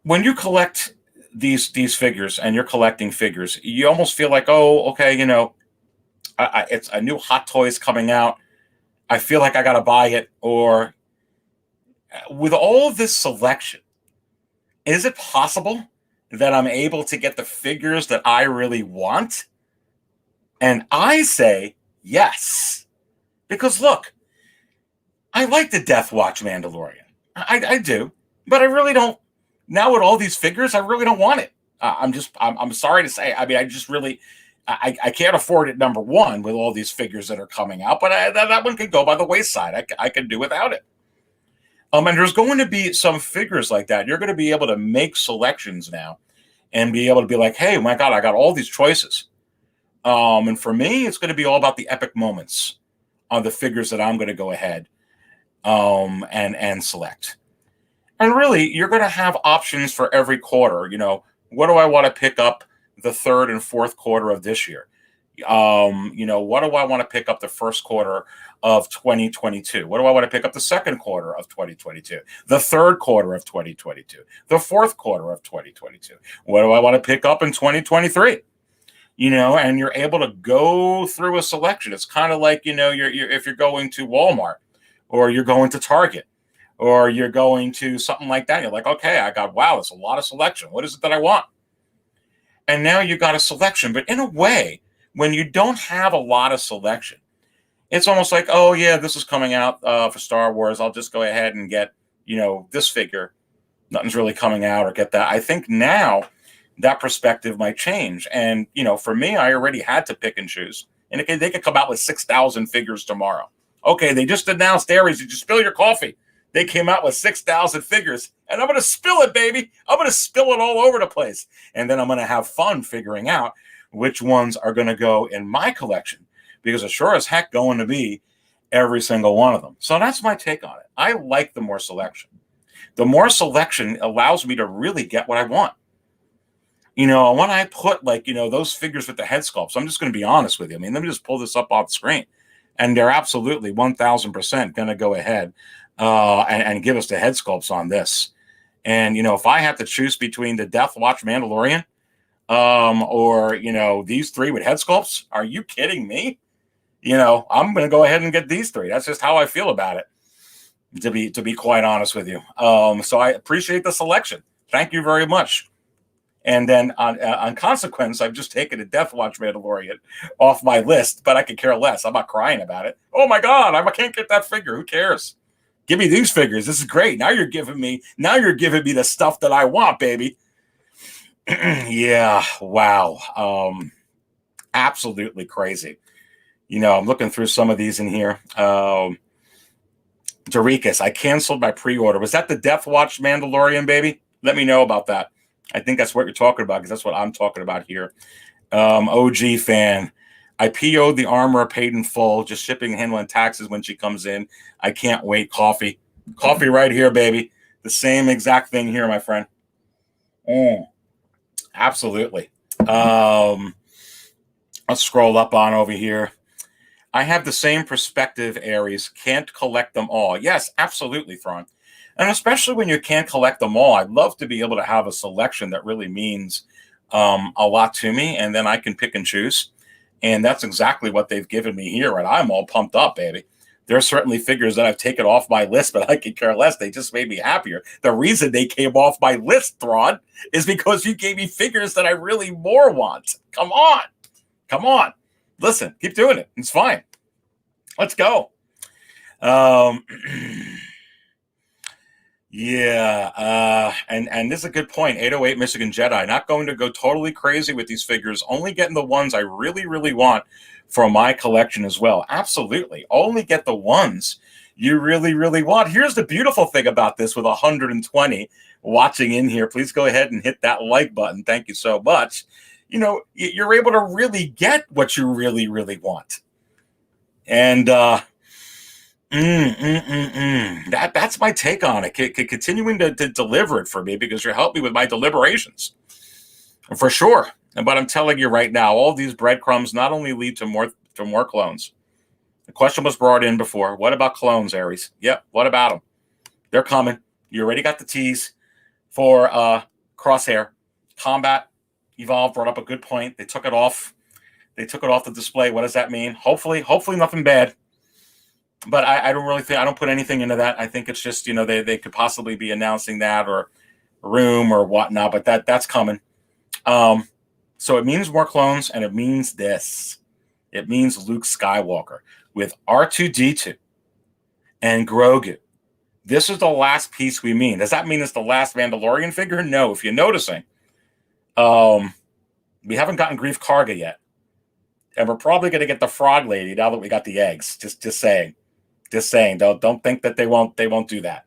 When you collect these figures and you're collecting figures, you almost feel like, oh, okay, it's a new Hot Toys coming out. I feel like I got to buy it. Or with all of this selection, is it possible that I'm able to get the figures that I really want? And I say yes. Because look, I like the Death Watch Mandalorian. I do. But I really don't. Now with all these figures, I really don't want it. I'm sorry to say. I mean, I just really, I can't afford it, number one, with all these figures that are coming out. But that one could go by the wayside. I can do without it. And there's going to be some figures like that. You're going to be able to make selections now and be able to be like, hey, my God, I got all these choices. And for me, it's going to be all about the epic moments on the figures that I'm going to go ahead and select. And really, you're going to have options for every quarter. What do I want to pick up the third and fourth quarter of this year? What do I want to pick up the first quarter of 2022? What do I want to pick up the second quarter of 2022? The third quarter of 2022? The fourth quarter of 2022? What do I want to pick up in 2023? And you're able to go through a selection. It's kind of like, you're if you're going to Walmart or you're going to Target or you're going to something like that. You're like, okay, wow, that's a lot of selection. What is it that I want? And now you got a selection. But in a way, when you don't have a lot of selection, it's almost like, oh, yeah, this is coming out for Star Wars. I'll just go ahead and get, this figure. Nothing's really coming out or get that. I think now that perspective might change. And, for me, I already had to pick and choose. And they could come out with 6,000 figures tomorrow. Okay, they just announced Aries. Did you spill your coffee? They came out with 6,000 figures. And I'm going to spill it, baby. I'm going to spill it all over the place. And then I'm going to have fun figuring out which ones are going to go in my collection. Because it's sure as heck going to be every single one of them. So that's my take on it. I like the more selection. The more selection allows me to really get what I want. When I put those figures with the head sculpts, I'm just going to be honest with you. I mean, let me just pull this up off the screen. And they're absolutely 1,000% going to go ahead and give us the head sculpts on this. And, if I have to choose between the Death Watch Mandalorian or, these three with head sculpts, are you kidding me? I'm going to go ahead and get these three. That's just how I feel about it, to be quite honest with you. So I appreciate the selection. Thank you very much. And then on consequence, I've just taken a Death Watch Mandalorian off my list, but I could care less. I'm not crying about it. Oh my God, I can't get that figure. Who cares? Give me these figures. This is great. Now you're giving me the stuff that I want, baby. Yeah. Wow. Absolutely crazy. I'm looking through some of these in here. Dorikas, I canceled my pre-order. Was that the Death Watch Mandalorian, baby? Let me know about that. I think that's what you're talking about because that's what I'm talking about here. OG fan. I PO'd the armor, paid in full, just shipping, handling taxes when she comes in. I can't wait. Coffee right here, baby. The same exact thing here, my friend. Absolutely. Let's scroll up on over here. I have the same perspective, Aries. Can't collect them all. Yes, absolutely, Thrawn. And especially when you can't collect them all, I'd love to be able to have a selection that really means a lot to me, and then I can pick and choose. And that's exactly what they've given me here, and I'm all pumped up, baby. There are certainly figures that I've taken off my list, but I could care less. They just made me happier. The reason they came off my list, Thrawn, is because you gave me figures that I really more want. Come on. Listen, keep doing it. It's fine. Let's go. Yeah, and this is a good point. 808 Michigan Jedi. Not going to go totally crazy with these figures. Only getting the ones I really, really want for my collection as well. Absolutely. Only get the ones you really, really want. Here's the beautiful thing about this with 120 watching in here. Please go ahead and hit that like button. Thank you so much. You're able to really get what you really, really want. And that's my take on it. Continuing to deliver it for me because you helped me with my deliberations, for sure. But I'm telling you right now, all these breadcrumbs not only lead to more clones. The question was brought in before. What about clones, Aries? Yep. What about them? They're coming. You already got the tease for Crosshair. Combat Evolved brought up a good point. They took it off. They took it off the display. What does that mean? Hopefully nothing bad. But I don't really think, I don't put anything into that. I think it's just, they could possibly be announcing that or room or whatnot, but that's coming. So it means more clones, and it means this. It means Luke Skywalker with R2-D2 and Grogu. This is the last piece we mean. Does that mean it's the last Mandalorian figure? No. If you're noticing, we haven't gotten Greef Karga yet. And we're probably going to get the Frog Lady now that we got the eggs. Just saying. Don't think that they won't do that.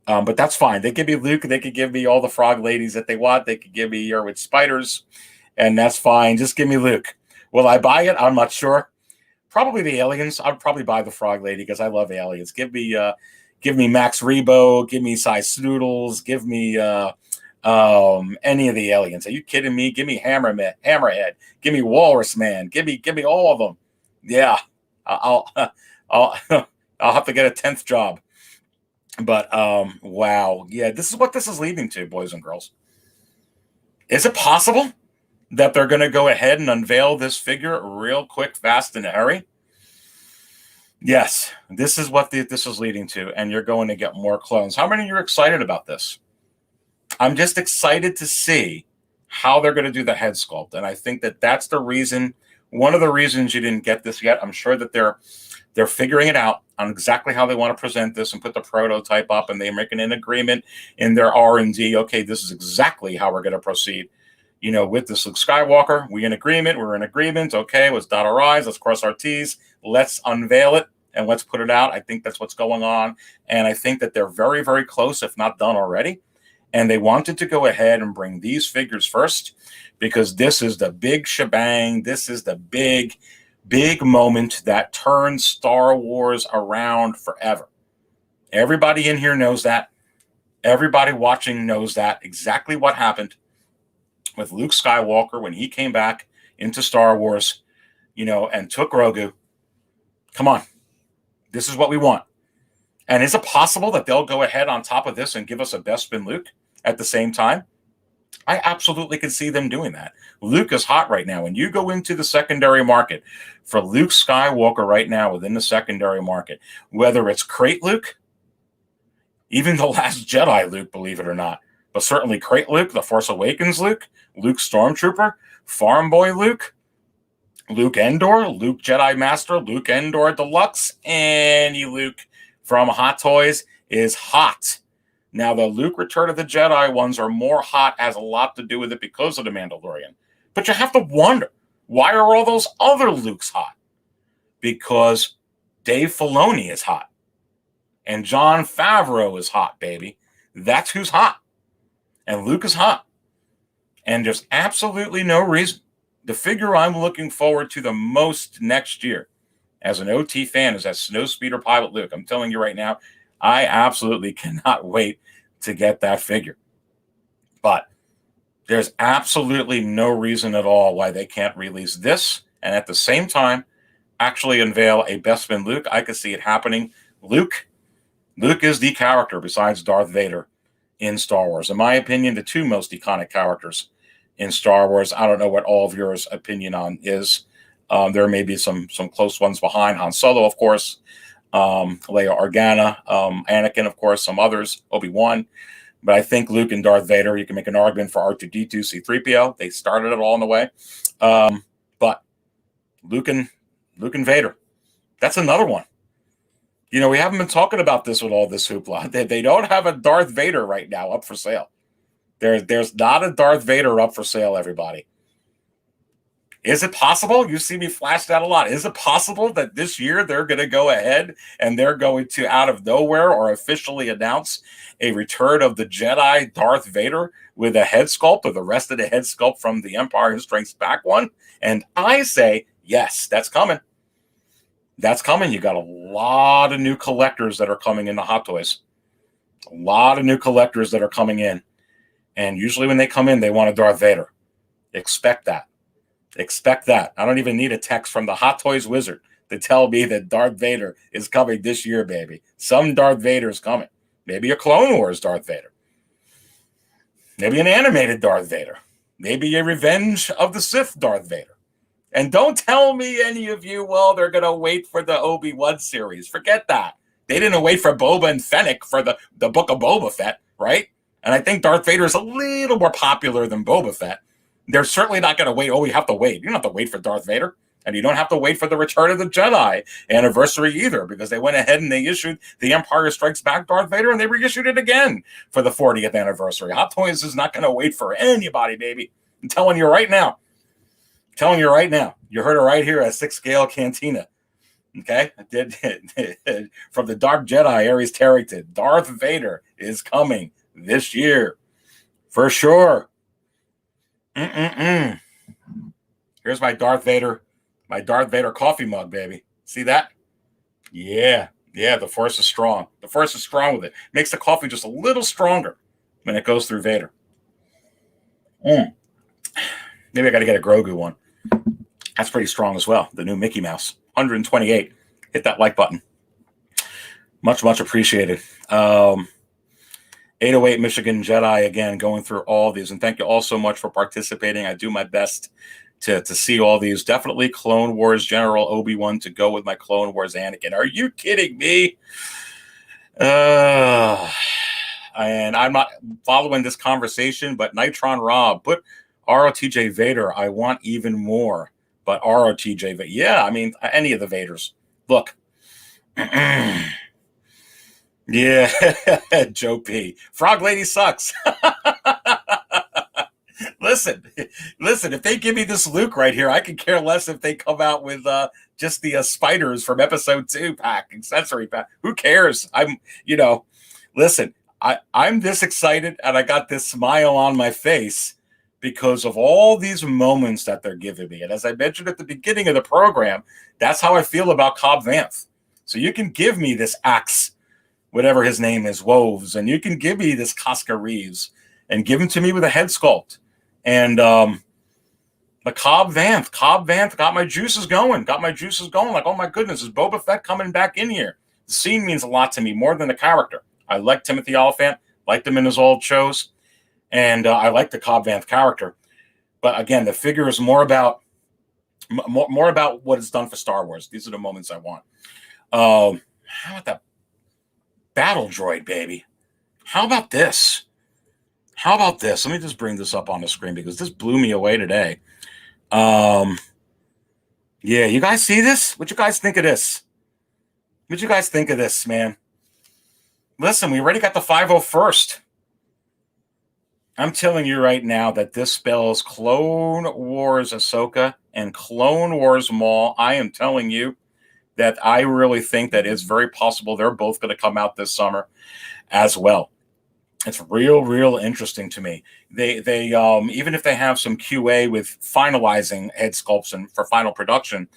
But that's fine. They could be Luke. They could give me all the Frog Ladies that they want. They could give me with spiders, and that's fine. Just give me Luke. Will I buy it? I'm not sure. Probably the aliens. I'd probably buy the Frog Lady because I love aliens. Give me Max Rebo. Give me Cy Snoodles. Give me any of the aliens. Are you kidding me? Give me Hammerhead. Give me Walrus Man. Give me all of them. Yeah, I'll I'll I'll have to get a 10th job. But wow, yeah, this is what this is leading to, boys and girls. Is it possible that they're going to go ahead and unveil this figure real quick, fast, in a hurry? Yes, this is what this is leading to, and you're going to get more clones. How many of you are excited about this? I'm just excited to see how they're going to do the head sculpt, and I think that that's the reason, one of the reasons you didn't get this yet. I'm sure that they're figuring it out on exactly how they want to present this and put the prototype up, and they're making an agreement in their R&D. Okay, this is exactly how we're going to proceed. You know, with this Luke Skywalker, we're in agreement. Okay, let's dot our I's, let's cross our T's, let's unveil it, and let's put it out. I think that's what's going on, and I think that they're very, very close, if not done already. And they wanted to go ahead and bring these figures first because this is the big shebang. This is the big moment that turns Star Wars around forever. Everybody in here knows that. Everybody watching knows that. Exactly what happened with Luke Skywalker when he came back into Star Wars, you know, and took Grogu. Come on. This is what we want. And is it possible that they'll go ahead on top of this and give us a Bespin Luke at the same time? I absolutely can see them doing that. Luke is hot right now. When you go into the secondary market for Luke Skywalker right now within the secondary market, whether it's Crate Luke, even the Last Jedi Luke, believe it or not, but certainly Crate Luke, the Force Awakens Luke, Luke Stormtrooper, Farm Boy Luke, Luke Endor, Luke Jedi Master, Luke Endor Deluxe, any Luke from Hot Toys is hot. Now, the Luke Return of the Jedi ones are more hot, has a lot to do with it because of the Mandalorian. But you have to wonder, why are all those other Lukes hot? Because Dave Filoni is hot. And Jon Favreau is hot, baby. That's who's hot. And Luke is hot. And there's absolutely no reason. The figure I'm looking forward to the most next year as an OT fan is that Snowspeeder Pilot Luke. I'm telling you right now, I absolutely cannot wait to get that figure. But there's absolutely no reason at all why they can't release this and at the same time actually unveil a Bespin Luke. I could see it happening. Luke is the character besides Darth Vader in Star Wars. In my opinion, the two most iconic characters in Star Wars. I don't know what all of yours opinion on is. There may be some close ones behind. Han Solo, of course. Leia Organa, Anakin, of course, some others, Obi-Wan. But I think Luke and Darth Vader, you can make an argument for R2-D2, C-3PO. They started it all in the way. But Luke and Vader, that's another one. You know, we haven't been talking about this with all this hoopla. They don't have a Darth Vader right now up for sale. There's not a Darth Vader up for sale, everybody. Is it possible? You see me flash that a lot. Is it possible that this year they're going to go ahead and they're going to, out of nowhere or officially announce a Return of the Jedi Darth Vader with a head sculpt or the rest of the head sculpt from the Empire Strikes Back one? And I say, yes, that's coming. That's coming. You got a lot of new collectors that are coming into Hot Toys. A lot of new collectors that are coming in. And usually when they come in, they want a Darth Vader. Expect that. Expect that. I don't even need a text from the Hot Toys wizard to tell me that Darth Vader is coming this year, baby. Some Darth Vader is coming. Maybe a Clone Wars Darth Vader. Maybe an animated Darth Vader. Maybe a Revenge of the Sith Darth Vader. And don't tell me, any of you, well, they're going to wait for the Obi-Wan series. Forget that. They didn't wait for Boba and Fennec for the book of Boba Fett, right? And I think Darth Vader is a little more popular than Boba Fett. They're certainly not going to wait. Oh, we have to wait. You don't have to wait for Darth Vader. And you don't have to wait for the Return of the Jedi anniversary either, because they went ahead and they issued the Empire Strikes Back Darth Vader, and they reissued it again for the 40th anniversary. Hot Toys is not going to wait for anybody, baby. I'm telling you right now. You heard it right here at 6 Scale Cantina. Okay? From the Dark Jedi, Aries Tarrington, Darth Vader is coming this year. For sure. Here's my Darth Vader coffee mug, baby. See that? Yeah, the Force is strong. The Force is strong with it. Makes the coffee just a little stronger when it goes through Vader. Mm. Maybe I got to get a Grogu one. That's pretty strong as well. The new Mickey Mouse, 128. Hit that like button. Much, much appreciated. 808 Michigan Jedi again, going through all these. And thank you all so much for participating. I do my best to see all these. Definitely Clone Wars General Obi-Wan to go with my Clone Wars Anakin. Are you kidding me? And I'm not following this conversation, but Nitron Rob, put ROTJ Vader. I want even more. But ROTJ Vader. Yeah, I mean, any of the Vaders. Look. Yeah, Joe P. Frog Lady sucks. Listen, if they give me this Luke right here, I could care less if they come out with just the spiders from episode 2 pack, accessory pack. Who cares? Listen, I'm this excited and I got this smile on my face because of all these moments that they're giving me. And as I mentioned at the beginning of the program, that's how I feel about Cobb Vanth. So you can give me this Axe, whatever his name is, Woves, and you can give me this Koska Reeves and give him to me with a head sculpt. And the Cobb Vanth got my juices going. Like, oh my goodness, is Boba Fett coming back in here? The scene means a lot to me, more than the character. I like Timothy Oliphant, liked him in his old shows, and I like the Cobb Vanth character. But again, the figure is more about what it's done for Star Wars. These are the moments I want. How about that battle droid, baby? How about this? Let me just bring this up on the screen because this blew me away today. Yeah, you guys see this? What you guys think of this? Man? Listen, we already got the 501st. I'm telling you right now that this spells Clone Wars Ahsoka and Clone Wars Maul. I am telling you that I really think that it's very possible they're both going to come out this summer as well. It's real interesting to me. They even if they have some QA with finalizing head sculpts and for final production,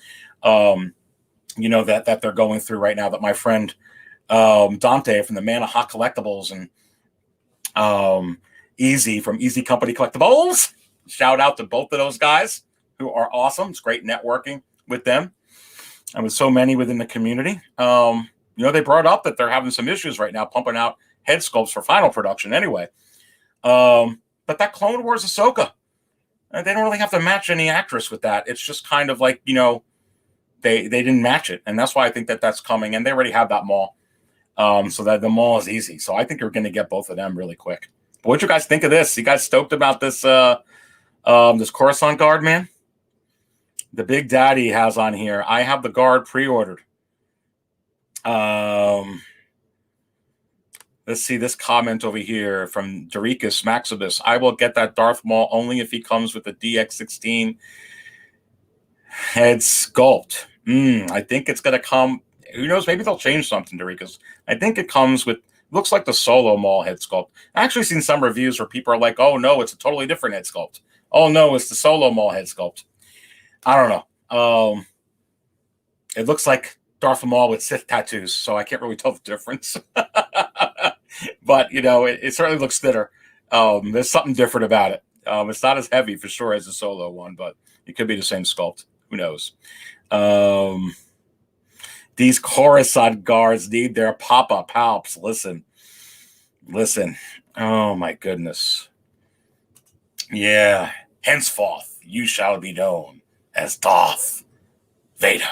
that they're going through right now, that my friend Dante from the Man of Hot Collectibles and Easy from Easy Company Collectibles, shout out to both of those guys who are awesome. It's great networking with them and with so many within the community. They brought up that they're having some issues right now pumping out head sculpts for final production anyway. But that Clone Wars Ahsoka, they don't really have to match any actress with that. It's just kind of like, they didn't match it. And that's why I think that that's coming. And they already have that Maul. So that the Maul is easy. So I think you're going to get both of them really quick. But what you guys think of this? You guys stoked about this this Coruscant guard, man? The Big Daddy has on here. I have the guard pre-ordered. Let's see this comment over here from Doricus Maximus. I will get that Darth Maul only if he comes with the DX16 head sculpt. I think it's going to come. Who knows? Maybe they'll change something, Doricus. I think it comes with, looks like the Solo Maul head sculpt. I actually seen some reviews where people are like, oh no, it's a totally different head sculpt. Oh no, it's the Solo Maul head sculpt. I don't know. It looks like Darth Maul with Sith tattoos, so I can't really tell the difference. But, it certainly looks thinner. There's something different about it. It's not as heavy for sure as the Solo one, but it could be the same sculpt. Who knows? These Coruscant guards need their pop-up palps. Listen. Oh, my goodness. Yeah. Henceforth, you shall be known as Darth Vader.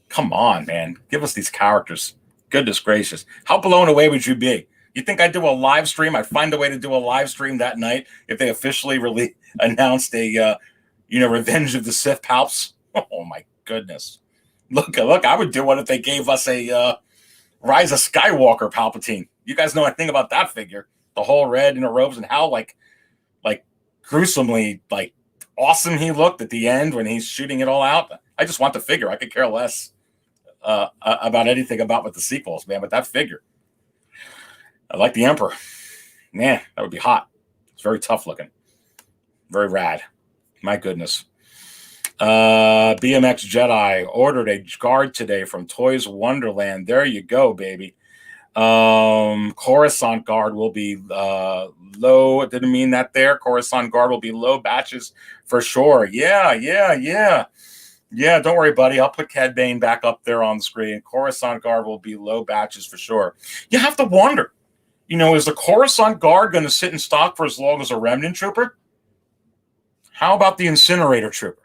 Come on, man. Give us these characters. Goodness gracious. How blown away would you be? You think I'd do a live stream? I'd find a way to do a live stream that night if they officially announced a, Revenge of the Sith palps. Oh, my goodness. Look, I would do one if they gave us a Rise of Skywalker Palpatine. You guys know anything about that figure. The whole red inner robes and how, like gruesomely, awesome he looked at the end when he's shooting it all out. I just want the figure. I could care less about anything about with the sequels, man. But that figure, I like the Emperor. Man, that would be hot. It's very tough looking. Very rad. My goodness. BMX Jedi ordered a guard today from Toys Wonderland. There you go, baby. Coruscant Guard will be low. I didn't mean that there. Coruscant Guard will be low batches for sure. Yeah. Don't worry, buddy. I'll put Cad Bane back up there on the screen. Coruscant Guard will be low batches for sure. You have to wonder, is the Coruscant Guard going to sit in stock for as long as a Remnant Trooper? How about the Incinerator Trooper?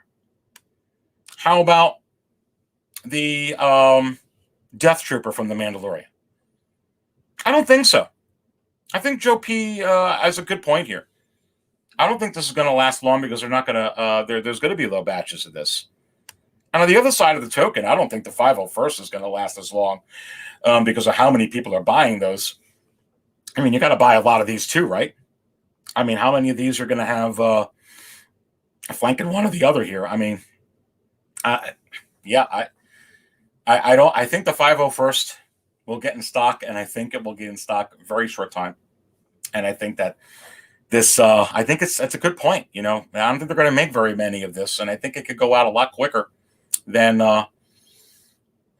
How about the Death Trooper from the Mandalorian? I don't think so. I think Joe P has a good point here. I don't think this is going to last long because they're not going to. There's going to be low batches of this. And on the other side of the token, I don't think the 501st is going to last as long because of how many people are buying those. I mean, you got to buy a lot of these too, right? I mean, how many of these are going to have a flanking one or the other here? I mean, I think the 501st will get in stock, and I think it will get in stock very short time. And I think that this, I think it's a good point. I don't think they're going to make very many of this, and I think it could go out a lot quicker than the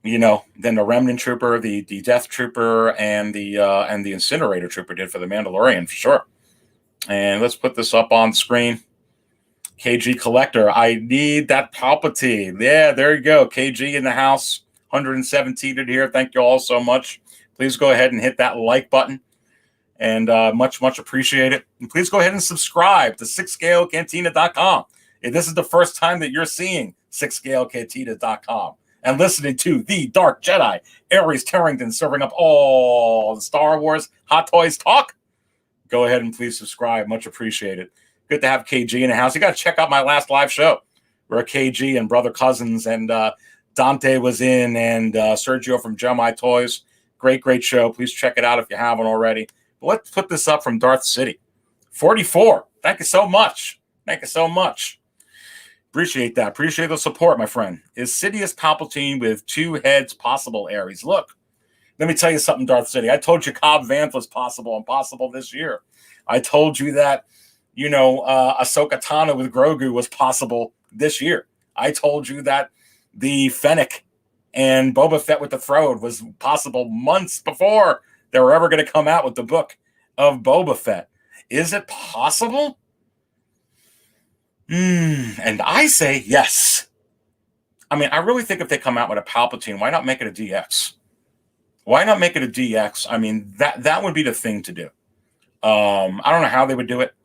Remnant Trooper, the Death Trooper, and the Incinerator Trooper did for the Mandalorian for sure. And let's put this up on screen. KG Collector, I need that Palpatine. Yeah, there you go. KG in the house, 117 here. Thank you all so much. Please go ahead and hit that like button, and much appreciate it. And please go ahead and subscribe to 6scalecantina.com. If this is the first time that you're seeing 6scalecantina.com and listening to the Dark Jedi, Aries Tarrington serving up all the Star Wars Hot Toys talk, go ahead and please subscribe. Much appreciated. Good to have KG in the house. You got to check out my last live show where KG and Brother Cousins and Dante was in, and Sergio from Jedi Toys. Great show. Please check it out if you haven't already. But let's put this up from Darth City. 44. Thank you so much. Appreciate that. Appreciate the support, my friend. Is Sidious Palpatine with two heads possible, Aries? Look, let me tell you something, Darth City. I told you Cobb Vanth was possible and possible this year. I told you that, Ahsoka Tano with Grogu was possible this year. I told you that the Fennec and Boba Fett with the Throne was possible months before they were ever going to come out with the book of Boba Fett. Is it possible? And I say yes. I mean, I really think if they come out with a Palpatine, why not make it a DX? Why not make it a DX? I mean, that would be the thing to do. I don't know how they would do it,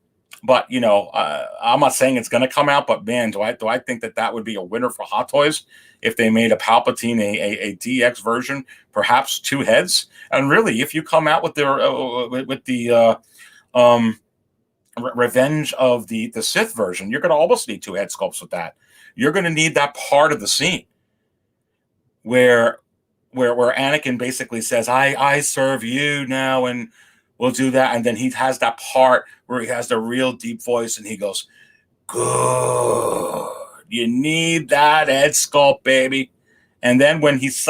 but I'm not saying it's going to come out. But man, do I think that would be a winner for Hot Toys if they made a Palpatine a DX version, perhaps two heads? And really, if you come out with the Revenge of the Sith version, you're going to almost need two head sculpts with that. You're going to need that part of the scene where Anakin basically says, I serve you now, and we'll do that. And then he has that part where he has the real deep voice and he goes, good. You need that head sculpt, baby. And then when his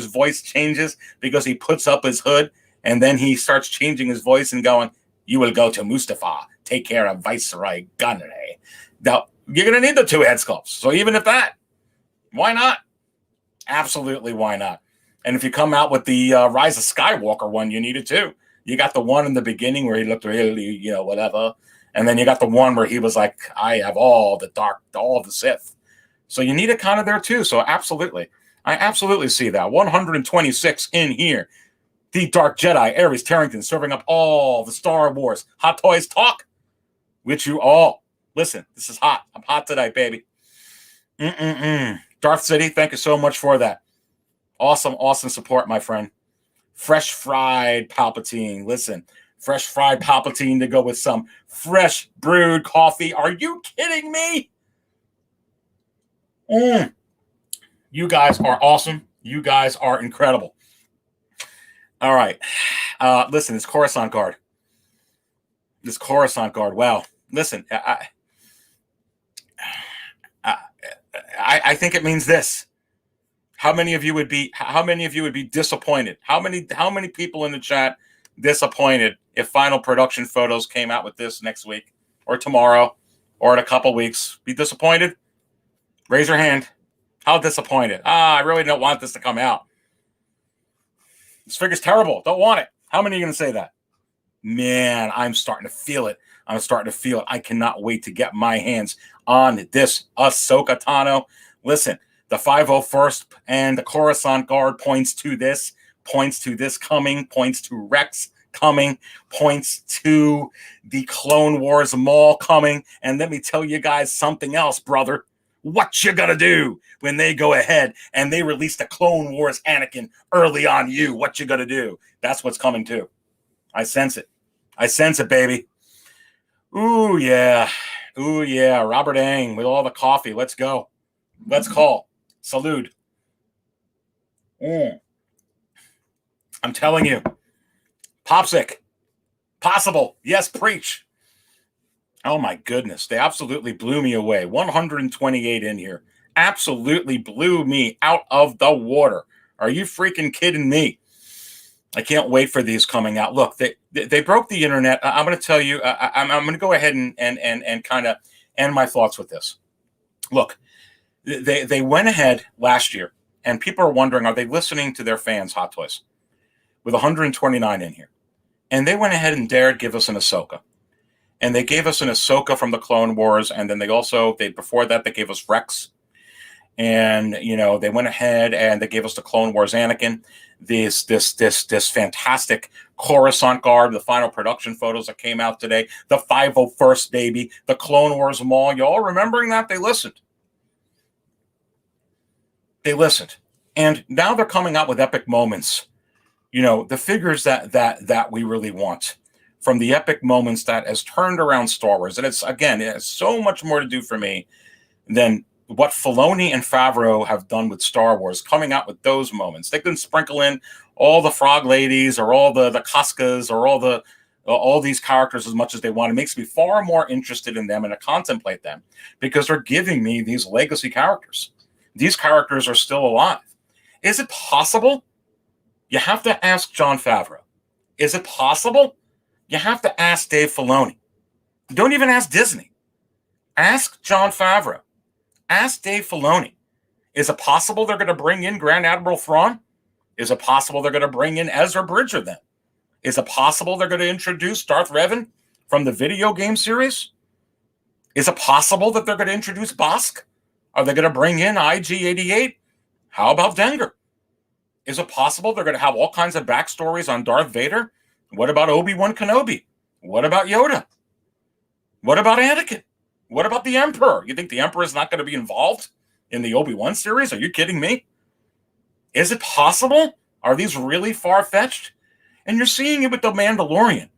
voice changes because he puts up his hood, and then he starts changing his voice and going, you will go to Mustafar. Take care of Viceroy Gunray. Now, you're going to need the two head sculpts. So even if that, why not? Absolutely, why not? And if you come out with the Rise of Skywalker one, you need it too. You got the one in the beginning where he looked really, whatever. And then you got the one where he was like, I have all the Sith. So you need it kind of there too. So absolutely. I absolutely see that. 126 in here. The Dark Jedi, Aries Tarrington, serving up all the Star Wars Hot Toys talk with you all. Listen, this is hot. I'm hot tonight, baby. Darth City, thank you so much for that. Awesome support, my friend. Fresh fried Palpatine. Listen, fresh fried Palpatine to go with some fresh brewed coffee. Are you kidding me? You guys are awesome. You guys are incredible. All right. Listen, this Coruscant Guard. Wow. Listen, I think it means this. How many of you would be disappointed? How many people in the chat disappointed if final production photos came out with this next week or tomorrow or in a couple weeks? Be disappointed? Raise your hand. How disappointed? I really don't want this to come out. This figure's terrible. Don't want it. How many are you going to say that? Man, I'm starting to feel it. I cannot wait to get my hands on this Ahsoka Tano. Listen, the 501st and the Coruscant Guard points to this coming, points to Rex coming, points to the Clone Wars Maul coming. And let me tell you guys something else, brother. What you gonna do when they go ahead and they release the Clone Wars Anakin early on you? What you gonna do? That's what's coming too. I sense it. Baby. Ooh, yeah. Robert Ang with all the coffee. Let's go. Let's call. Salute. I'm telling you. Popsick. Possible. Yes, preach. Oh, my goodness. They absolutely blew me away. 128 in here. Absolutely blew me out of the water. Are you freaking kidding me? I can't wait for these coming out. Look, they broke the internet. I'm going to tell you, I'm going to go ahead and kind of end my thoughts with this. Look, they went ahead last year, and people are wondering, are they listening to their fans, Hot Toys, with 129 in here? And they went ahead and dared give us an Ahsoka. And they gave us an Ahsoka from the Clone Wars, and then before that, they gave us Rex. And, they went ahead and they gave us the Clone Wars Anakin, this fantastic Coruscant Guard, the final production photos that came out today, the 501st baby, the Clone Wars Maul. You all remembering that? They listened. And now they're coming out with epic moments. The figures that we really want. From the epic moments that has turned around Star Wars. And it has so much more to do for me than what Filoni and Favreau have done with Star Wars, coming out with those moments. They can sprinkle in all the frog ladies or all the Koskas or all these characters as much as they want. It makes me far more interested in them and to contemplate them because they're giving me these legacy characters. These characters are still alive. Is it possible? You have to ask Jon Favreau. Is it possible? You have to ask Dave Filoni. Don't even ask Disney. Ask Jon Favreau. Ask Dave Filoni. Is it possible they're going to bring in Grand Admiral Thrawn? Is it possible they're going to bring in Ezra Bridger then? Is it possible they're going to introduce Darth Revan from the video game series? Is it possible that they're going to introduce Bosk? Are they going to bring in IG-88? How about Dengar? Is it possible they're going to have all kinds of backstories on Darth Vader? What about Obi-Wan Kenobi? What about Yoda? What about Anakin? What about the Emperor? You think the Emperor is not going to be involved in the Obi-Wan series? Are you kidding me? Is it possible? Are these really far-fetched? And you're seeing it with the Mandalorian.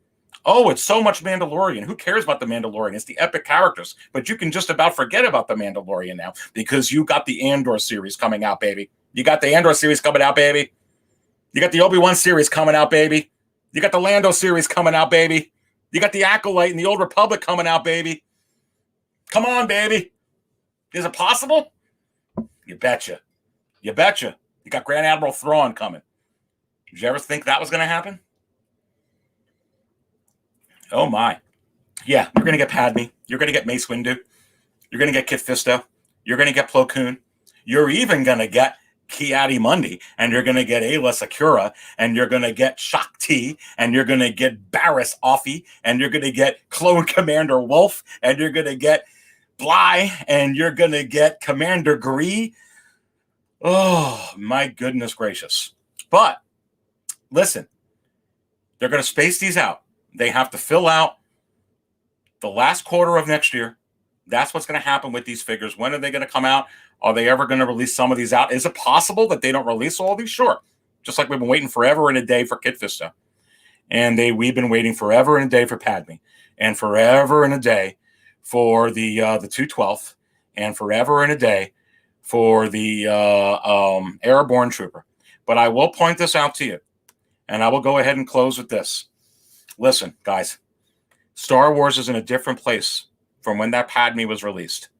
Oh, it's so much Mandalorian. Who cares about the Mandalorian? It's the epic characters. But you can just about forget about the Mandalorian now because you got the Andor series coming out, baby. You got the Andor series coming out, baby. You got the Obi-Wan series coming out, baby. You got the Lando series coming out, baby. You got the Acolyte and the Old Republic coming out, baby. Come on, baby. Is it possible? You betcha. You betcha. You got Grand Admiral Thrawn coming. Did you ever think that was going to happen? Oh, my. Yeah, you're going to get Padme. You're going to get Mace Windu. You're going to get Kit Fisto. You're going to get Plo Koon. You're even going to get Ki-Adi-Mundi, and you're going to get Ayla Secura, and you're going to get Shakti, and you're going to get Barriss Offee, and you're going to get Clone Commander Wolf, and you're going to get Bly, and you're going to get Commander Gree. Oh, my goodness gracious. But, listen, they're going to space these out. They have to fill out the last quarter of next year. That's what's going to happen with these figures. When are they going to come out? Are they ever going to release some of these out? Is it possible that they don't release all these? Sure. Just like we've been waiting forever and a day for Kit Fisto. And we've been waiting forever and a day for Padme. And forever and a day for the 212th. And forever and a day for the Airborne Trooper. But I will point this out to you. And I will go ahead and close with this. Listen, guys. Star Wars is in a different place from when that Padme was released.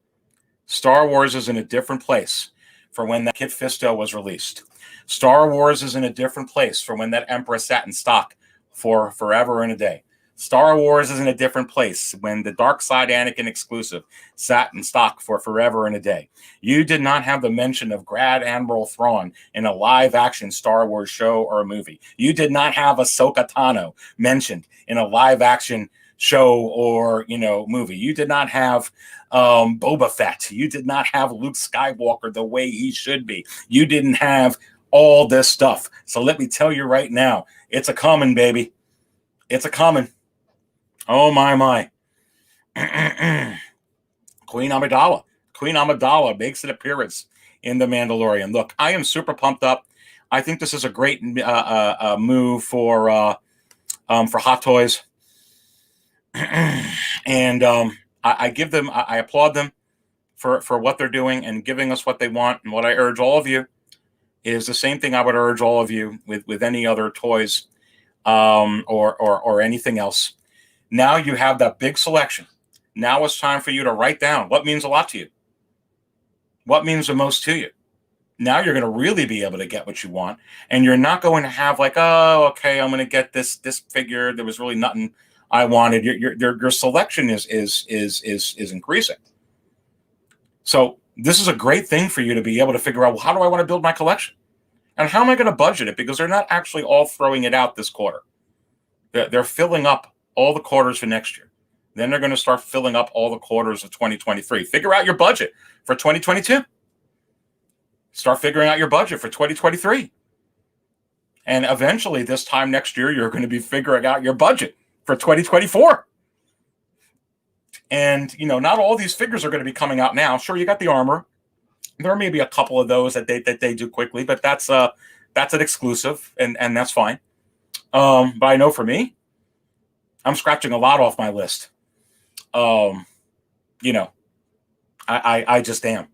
Star Wars is in a different place from when that Kit Fisto was released. Star Wars is in a different place from when that Empress sat in stock for forever and a day. Star Wars is in a different place when the Darkside Anakin exclusive sat in stock for forever and a day. You did not have the mention of Grand Admiral Thrawn in a live-action Star Wars show or a movie. You did not have Ahsoka Tano mentioned in a live-action show or, movie. You did not have Boba Fett. You did not have Luke Skywalker the way he should be. You didn't have all this stuff. So let me tell you right now, it's a coming, baby. It's a coming. Oh, my. Queen Amidala makes an appearance in The Mandalorian. Look, I am super pumped up. I think this is a great move for Hot Toys. And I applaud them for what they're doing and giving us what they want. And what I urge all of you is the same thing I would urge all of you with any other toys or anything else. Now you have that big selection. Now it's time for you to write down what means a lot to you. What means the most to you. Now you're going to really be able to get what you want. And you're not going to have like, oh, okay, I'm going to get this figure. There was really nothing I wanted. Your selection is increasing. So this is a great thing for you to be able to figure out, well, how do I want to build my collection? And how am I going to budget it? Because they're not actually all throwing it out this quarter. They're filling up all the quarters for next year. Then they're going to start filling up all the quarters of 2023. Figure out your budget for 2022. Start figuring out your budget for 2023. And eventually this time next year, you're going to be figuring out your budget for 2024. And, not all these figures are going to be coming out now. Sure, you got the armor. There may be a couple of those that they do quickly, but that's an exclusive, and that's fine. But I know for me, I'm scratching a lot off my list. I just am.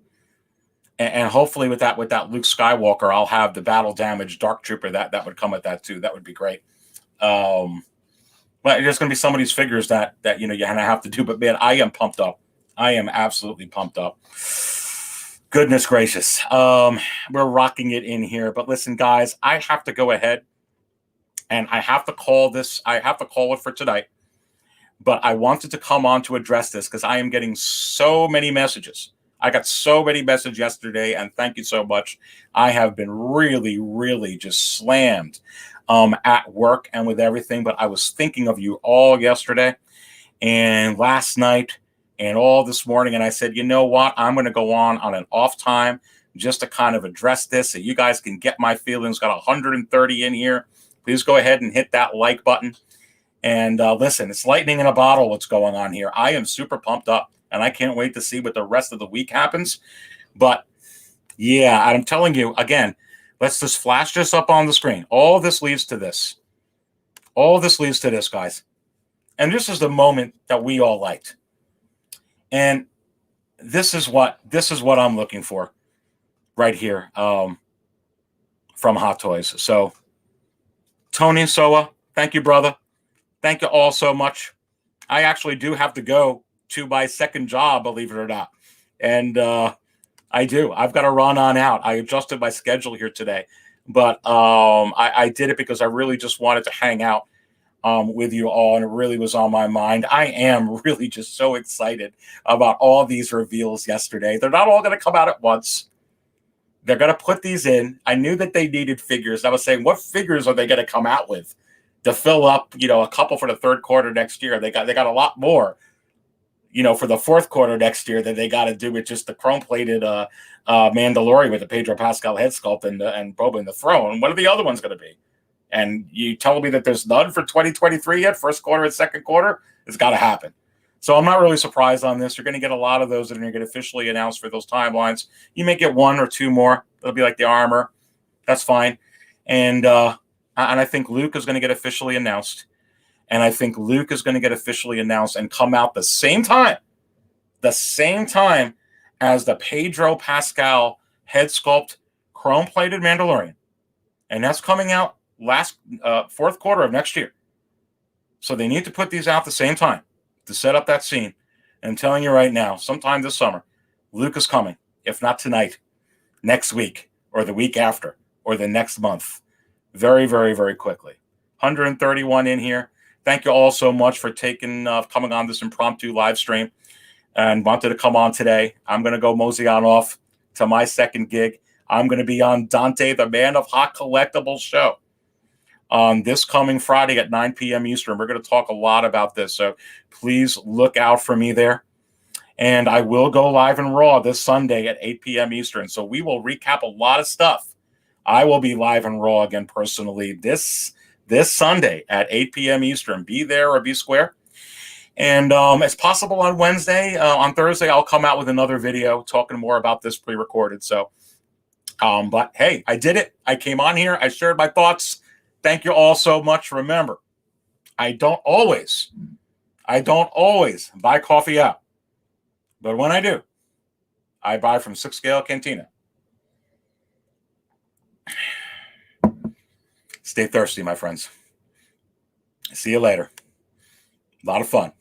And hopefully with that Luke Skywalker, I'll have the battle damage Dark Trooper that would come with that too. That would be great. But there's going to be some of these figures that you're going to have to do. But man, I am pumped up. I am absolutely pumped up. Goodness gracious. We're rocking it in here. But listen, guys, I have to go ahead and I have to call this. I have to call it for tonight. But I wanted to come on to address this because I am getting so many messages. I got so many messages yesterday, and thank you so much. I have been really, really just slammed at work and with everything. But I was thinking of you all yesterday and last night and all this morning. And I said, you know what? I'm going to go on an off time just to kind of address this so you guys can get my feelings. Got 130 in here. Please go ahead and hit that like button. And listen, it's lightning in a bottle what's going on here. I am super pumped up, and I can't wait to see what the rest of the week happens. But, yeah, I'm telling you, again, let's just flash this up on the screen. All this leads to this. All this leads to this, guys. And this is the moment that we all liked. And this is what I'm looking for right here from Hot Toys. So, Tony Soa, thank you, brother. Thank you all so much. I actually do have to go to my second job, believe it or not. And I do. I've got to run on out. I adjusted my schedule here today. But I did it because I really just wanted to hang out with you all, and it really was on my mind. I am really just so excited about all these reveals yesterday. They're not all going to come out at once. They're going to put these in. I knew that they needed figures. I was saying, what figures are they going to come out with to fill up, a couple for the third quarter next year? They got a lot more, for the fourth quarter next year that they got to do with just the chrome-plated Mandalorian with the Pedro Pascal head sculpt and Boba in the throne. What are the other ones going to be? And you tell me that there's none for 2023 yet, first quarter and second quarter? It's got to happen. So I'm not really surprised on this. You're going to get a lot of those that are going to get officially announced for those timelines. You may get one or two more. It'll be like the armor. That's fine. And I think Luke is going to get officially announced. And I think Luke is going to get officially announced and come out the same time as the Pedro Pascal head sculpt chrome-plated Mandalorian. And that's coming out fourth quarter of next year. So they need to put these out the same time to set up that scene. And I'm telling you right now, sometime this summer, Luke is coming. If not tonight, next week, or the week after, or the next month. Very, very, very quickly. 131 in here. thank you all so much for coming on this impromptu live stream and wanted to come on today. I'm going to go mosey on off to my second gig. I'm going to be on Dante, the Man of Hot Collectibles show on this coming Friday at 9 p.m. Eastern. We're going to talk a lot about this, so please look out for me there. And I will go live and raw this Sunday at 8 p.m. Eastern, so we will recap a lot of stuff. I will be live and raw again personally this Sunday at 8 p.m. Eastern. Be there or be square. And it's possible on Wednesday. On Thursday, I'll come out with another video talking more about this pre-recorded. So, but hey, I did it. I came on here. I shared my thoughts. Thank you all so much. Remember, I don't always buy coffee out. But when I do, I buy from 6 Scale Cantina. Stay thirsty, my friends. See you later. A lot of fun.